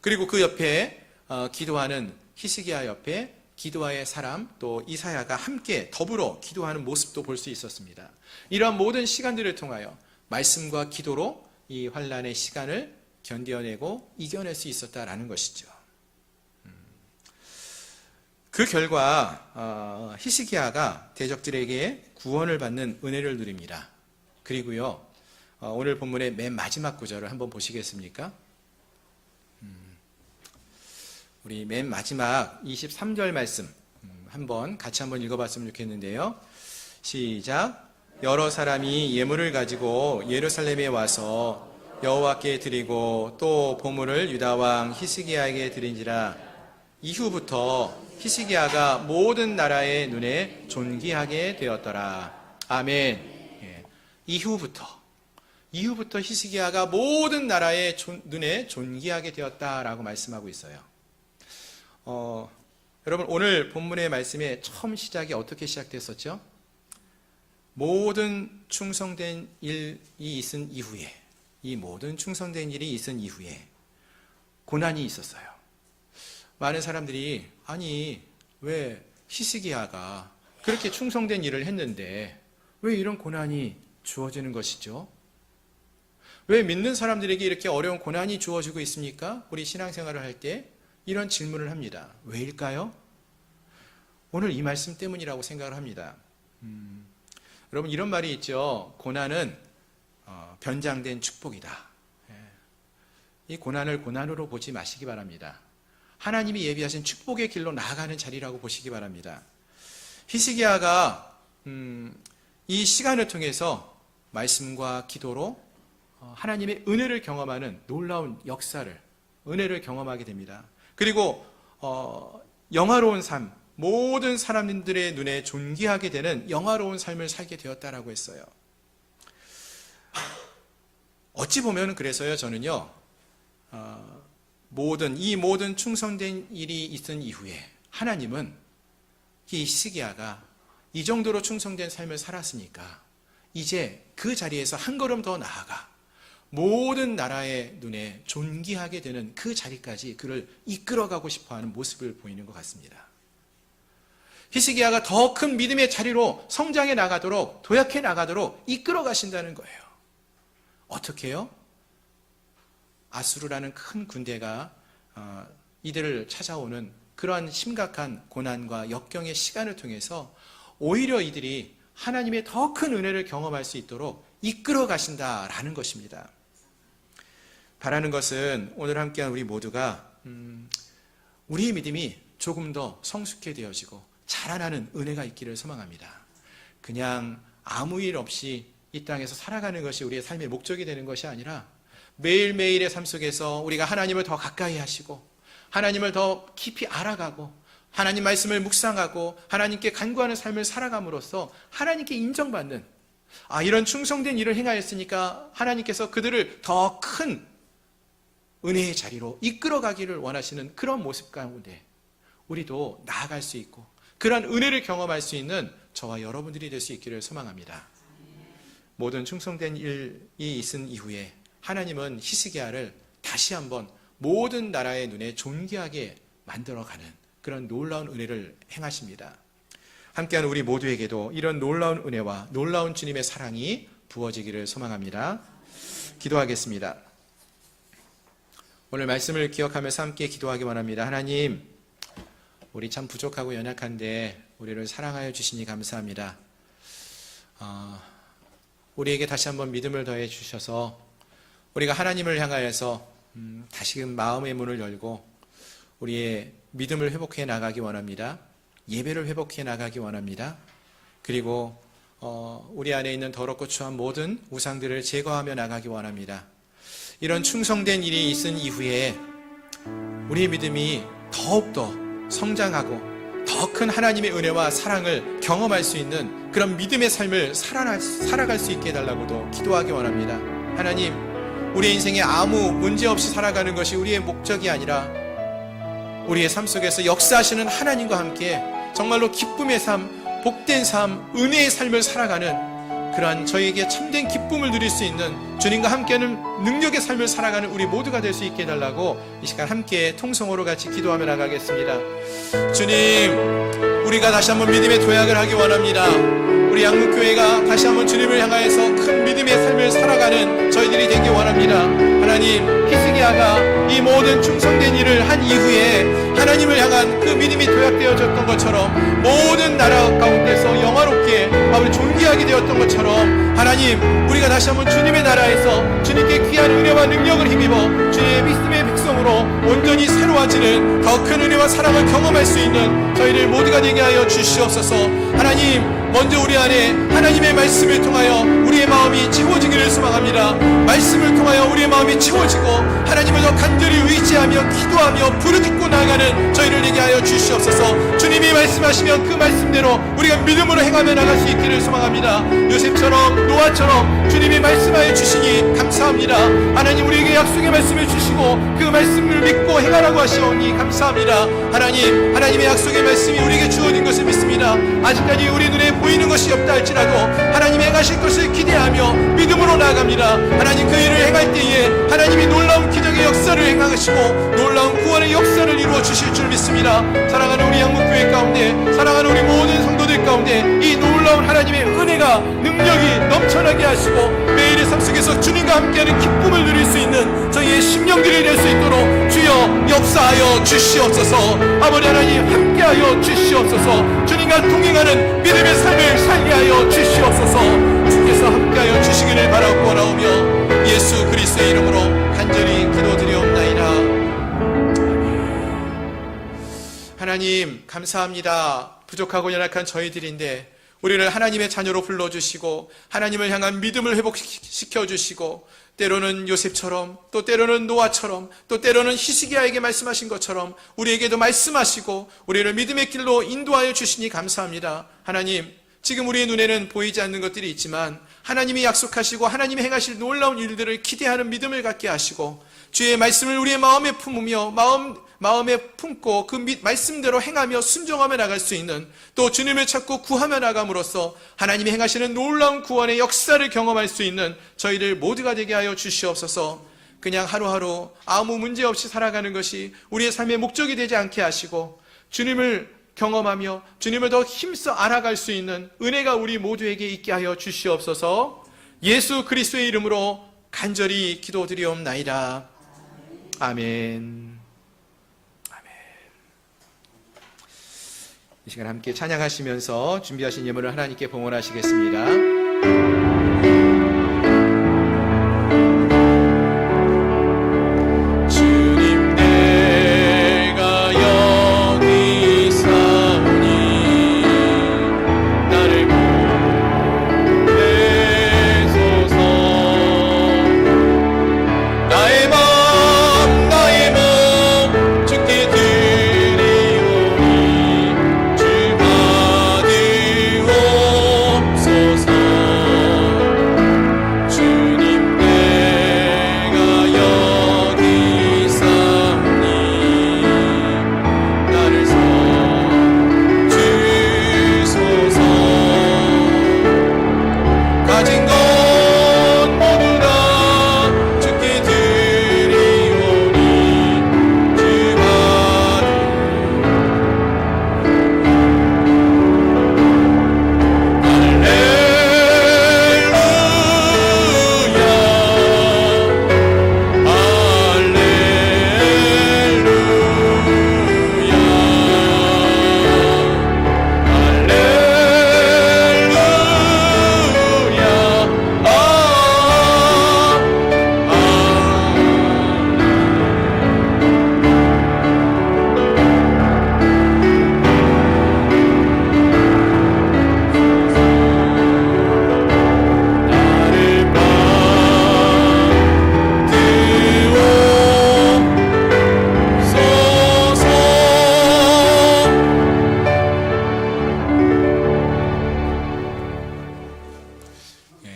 그리고 그 옆에 기도하는 히스기야 옆에 기도하의 사람 또 이사야가 함께 더불어 기도하는 모습도 볼 수 있었습니다. 이러한 모든 시간들을 통하여 말씀과 기도로 이 환난의 시간을 견뎌내고 이겨낼 수 있었다라는 것이죠. 그 결과 히스기야가 대적들에게 구원을 받는 은혜를 누립니다. 그리고요, 오늘 본문의 맨 마지막 구절을 한번 보시겠습니까? 우리 맨 마지막 23절 말씀 같이 한번 읽어봤으면 좋겠는데요. 시작. 여러 사람이 예물을 가지고 예루살렘에 와서 여호와께 드리고 또 보물을 유다 왕 히스기야에게 드린지라. 이후부터 히스기야가 모든 나라의 눈에 존귀하게 되었더라. 아멘. 이후부터 히스기야가 모든 나라의 눈에 존귀하게 되었다라고 말씀하고 있어요. 여러분, 오늘 본문의 말씀의 처음 시작이 어떻게 시작됐었죠? 모든 충성된 일이 있은 이후에, 이 모든 충성된 일이 있은 이후에 고난이 있었어요. 많은 사람들이 아니, 왜 히스기야가 그렇게 충성된 일을 했는데 왜 이런 고난이 주어지는 것이죠? 왜 믿는 사람들에게 이렇게 어려운 고난이 주어지고 있습니까? 우리 신앙생활을 할 때 이런 질문을 합니다. 왜일까요? 오늘 이 말씀 때문이라고 생각을 합니다. 여러분, 이런 말이 있죠. 고난은 변장된 축복이다. 이 고난을 고난으로 보지 마시기 바랍니다. 하나님이 예비하신 축복의 길로 나아가는 자리라고 보시기 바랍니다. 히스기야가 이 시간을 통해서 말씀과 기도로 하나님의 은혜를 경험하는 놀라운 역사를, 은혜를 경험하게 됩니다. 그리고 영화로운 삶, 모든 사람들의 눈에 존귀하게 되는 영화로운 삶을 살게 되었다라고 했어요. 어찌 보면 그래서요, 저는요, 이 모든 충성된 일이 있은 이후에 하나님은 이 히스기야가 이 정도로 충성된 삶을 살았으니까 이제 그 자리에서 한 걸음 더 나아가 모든 나라의 눈에 존귀하게 되는 그 자리까지 그를 이끌어가고 싶어하는 모습을 보이는 것 같습니다. 히스기야가 더 큰 믿음의 자리로 성장해 나가도록, 도약해 나가도록 이끌어 가신다는 거예요. 어떻게 해요? 아수르라는 큰 군대가 이들을 찾아오는 그러한 심각한 고난과 역경의 시간을 통해서 오히려 이들이 하나님의 더 큰 은혜를 경험할 수 있도록 이끌어 가신다라는 것입니다. 바라는 것은 오늘 함께한 우리 모두가 우리의 믿음이 조금 더 성숙해 되어지고 자라나는 은혜가 있기를 소망합니다. 그냥 아무 일 없이 이 땅에서 살아가는 것이 우리의 삶의 목적이 되는 것이 아니라 매일매일의 삶 속에서 우리가 하나님을 더 가까이 하시고 하나님을 더 깊이 알아가고 하나님 말씀을 묵상하고 하나님께 간구하는 삶을 살아감으로써 하나님께 인정받는, 이런 충성된 일을 행하였으니까 하나님께서 그들을 더 큰 은혜의 자리로 이끌어가기를 원하시는 그런 모습 가운데 우리도 나아갈 수 있고 그런 은혜를 경험할 수 있는 저와 여러분들이 될 수 있기를 소망합니다. 모든 충성된 일이 있은 이후에 하나님은 히스기야를 다시 한번 모든 나라의 눈에 존귀하게 만들어가는 그런 놀라운 은혜를 행하십니다. 함께하는 우리 모두에게도 이런 놀라운 은혜와 놀라운 주님의 사랑이 부어지기를 소망합니다. 기도하겠습니다. 오늘 말씀을 기억하면서 함께 기도하기 원합니다. 하나님, 우리 참 부족하고 연약한데 우리를 사랑하여 주시니 감사합니다. 우리에게 다시 한번 믿음을 더해 주셔서 우리가 하나님을 향하여서 다시금 마음의 문을 열고 우리의 믿음을 회복해 나가기 원합니다. 예배를 회복해 나가기 원합니다. 그리고 우리 안에 있는 더럽고 추한 모든 우상들을 제거하며 나가기 원합니다. 이런 충성된 일이 있은 이후에 우리의 믿음이 더욱더 성장하고 더 큰 하나님의 은혜와 사랑을 경험할 수 있는 그런 믿음의 삶을 살아갈 수 있게 해달라고도 기도하기 원합니다. 하나님, 우리의 인생에 아무 문제 없이 살아가는 것이 우리의 목적이 아니라 우리의 삶 속에서 역사하시는 하나님과 함께 정말로 기쁨의 삶, 복된 삶, 은혜의 삶을 살아가는 그러한 저희에게 참된 기쁨을 누릴 수 있는 주님과 함께하는 능력의 삶을 살아가는 우리 모두가 될 수 있게 해달라고 이 시간 함께 통성으로 같이 기도하며 나가겠습니다. 주님, 우리가 다시 한번 믿음의 도약을 하기 원합니다. 우리 양육교회가 다시 한번 주님을 향하여서 큰 믿음의 삶을 살아가는 저희들이 되기 원합니다. 하나님, 히스기야가 이 모든 충성된 일을 한 이후에 하나님을 향한 그 믿음이 도약되어졌던 것처럼 모든 나라 가운데서 영화롭게 존귀하게 되었던 것처럼 하나님, 우리가 다시 한번 주님의 나라에서 주님께 귀한 은혜와 능력을 힘입어 주님의 믿음의 백성으로 온전히 새로워지는 더 큰 은혜와 사랑을 경험할 수 있는 저희를 모두가 되게 하여 주시옵소서. 하나님, 먼저 우리 안에 하나님의 말씀을 통하여 우리의 마음이 채워지기를 소망합니다. 말씀을 통하여 우리의 마음이 채워지고 하나님을 더 간절히 의지하며 기도하며 부르짖고 나아가는 저희를 되게 하여 주시옵소서. 주님이 말씀하시면 그 말씀대로 우리가 믿음으로 행하며 나갈 수 있기를 소망합니다. 요셉처럼 노아처럼 주님이 말씀하여 주시니 감사합니다. 하나님, 우리에게 약속의 말씀을 주시고 그 말씀을 믿고 행하라고 하시오니 감사합니다. 하나님, 하나님의 약속의 말씀이 우리에게 주어진 것을 믿습니다. 아직까지 우리 눈에 보이는 것이 없다 할지라도 하나님이 행하실 것을 기대하며 믿음으로 나아갑니다. 하나님, 그 일을 행할 때에 하나님이 놀라운 기적의 역사를 행하시고 놀라운 구원의 역사를 이루어 주실 줄 믿습니다. 사랑하는 우리 양목교회 가운데, 사랑하는 우리 모든 성도들 가운데 이 놀라운 하나님의 은혜가 능력이 넘쳐나게 하시고 매일의 삶 속에서 주님과 함께하는 기쁨을 누릴 수 있는 저희의 심령들이 될 수 있도록 주여 역사하여 주시옵소서. 아버지 하나님, 함께하여 주시옵소서. 주님과 동행하는 믿음의 삶을 살게 하여 주시옵소서. 주께서 가운데서 함께하여 주시기를 바라고 원하오며 예수 그리스도의 이름으로 간절히 기도드리옵나이다. 하나님 감사합니다. 부족하고 연약한 저희들인데 우리를 하나님의 자녀로 불러주시고 하나님을 향한 믿음을 회복시켜주시고 때로는 요셉처럼 또 때로는 노아처럼 또 때로는 히스기야에게 말씀하신 것처럼 우리에게도 말씀하시고 우리를 믿음의 길로 인도하여 주시니 감사합니다. 하나님, 지금 우리의 눈에는 보이지 않는 것들이 있지만 하나님이 약속하시고 하나님이 행하실 놀라운 일들을 기대하는 믿음을 갖게 하시고 주의 말씀을 우리의 마음에 품으며 마음에 품고 그 말씀대로 행하며 순종하며 나갈 수 있는, 또 주님을 찾고 구하며 나감으로써 하나님이 행하시는 놀라운 구원의 역사를 경험할 수 있는 저희들 모두가 되게 하여 주시옵소서. 그냥 하루하루 아무 문제 없이 살아가는 것이 우리의 삶의 목적이 되지 않게 하시고 주님을 경험하며 주님을 더 힘써 알아갈 수 있는 은혜가 우리 모두에게 있게 하여 주시옵소서. 예수 그리스도의 이름으로 간절히 기도드리옵나이다. 아멘. 이 시간 함께 찬양하시면서 준비하신 예물을 하나님께 봉헌하시겠습니다. 주님 내가 여기 있사오니 나를 보내소서. 나의 몸 주께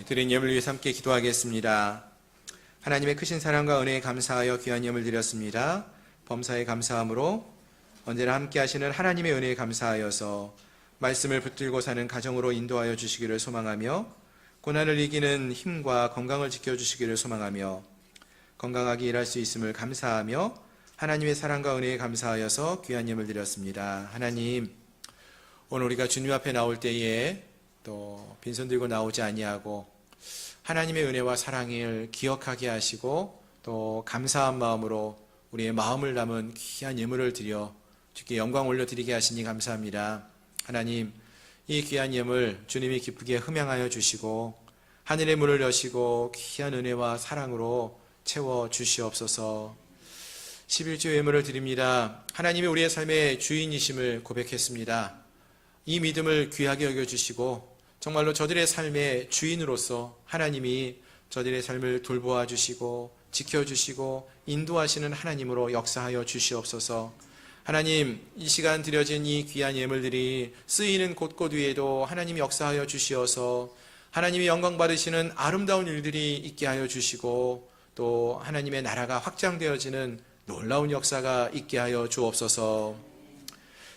드린 예물을 위해서 함께 기도하겠습니다. 하나님의 크신 사랑과 은혜에 감사하여 귀한 예물 드렸습니다. 범사에 감사함으로 언제나 함께 하시는 하나님의 은혜에 감사하여서 말씀을 붙들고 사는 가정으로 인도하여 주시기를 소망하며 고난을 이기는 힘과 건강을 지켜주시기를 소망하며 건강하게 일할 수 있음을 감사하며 하나님의 사랑과 은혜에 감사하여서 귀한 예물 드렸습니다. 하나님, 오늘 우리가 주님 앞에 나올 때에 또 빈손 들고 나오지 아니하고 하나님의 은혜와 사랑을 기억하게 하시고 또 감사한 마음으로 우리의 마음을 담은 귀한 예물을 드려 주께 영광 올려드리게 하시니 감사합니다. 하나님, 이 귀한 예물 주님이 기쁘게 흠양하여 주시고 하늘의 문을 여시고 귀한 은혜와 사랑으로 채워 주시옵소서. 11조 예물을 드립니다. 하나님이 우리의 삶의 주인이심을 고백했습니다. 이 믿음을 귀하게 여겨주시고 정말로 저들의 삶의 주인으로서 하나님이 저들의 삶을 돌보아 주시고 지켜주시고 인도하시는 하나님으로 역사하여 주시옵소서. 하나님, 이 시간 드려진 이 귀한 예물들이 쓰이는 곳곳 위에도 하나님이 역사하여 주시어서 하나님이 영광 받으시는 아름다운 일들이 있게 하여 주시고 또 하나님의 나라가 확장되어지는 놀라운 역사가 있게 하여 주옵소서.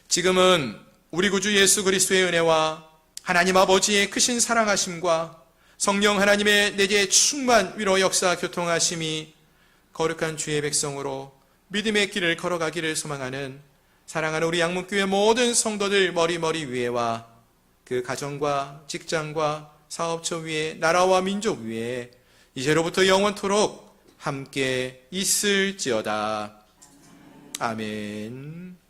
지금은 우리 구주 예수 그리스도의 은혜와 하나님 아버지의 크신 사랑하심과 성령 하나님의 내재 충만 위로 역사 교통하심이 거룩한 주의 백성으로 믿음의 길을 걸어가기를 소망하는 사랑하는 우리 양문교회 모든 성도들 머리 위에와 그 가정과 직장과 사업처 위에 나라와 민족 위에 이제로부터 영원토록 함께 있을지어다. 아멘.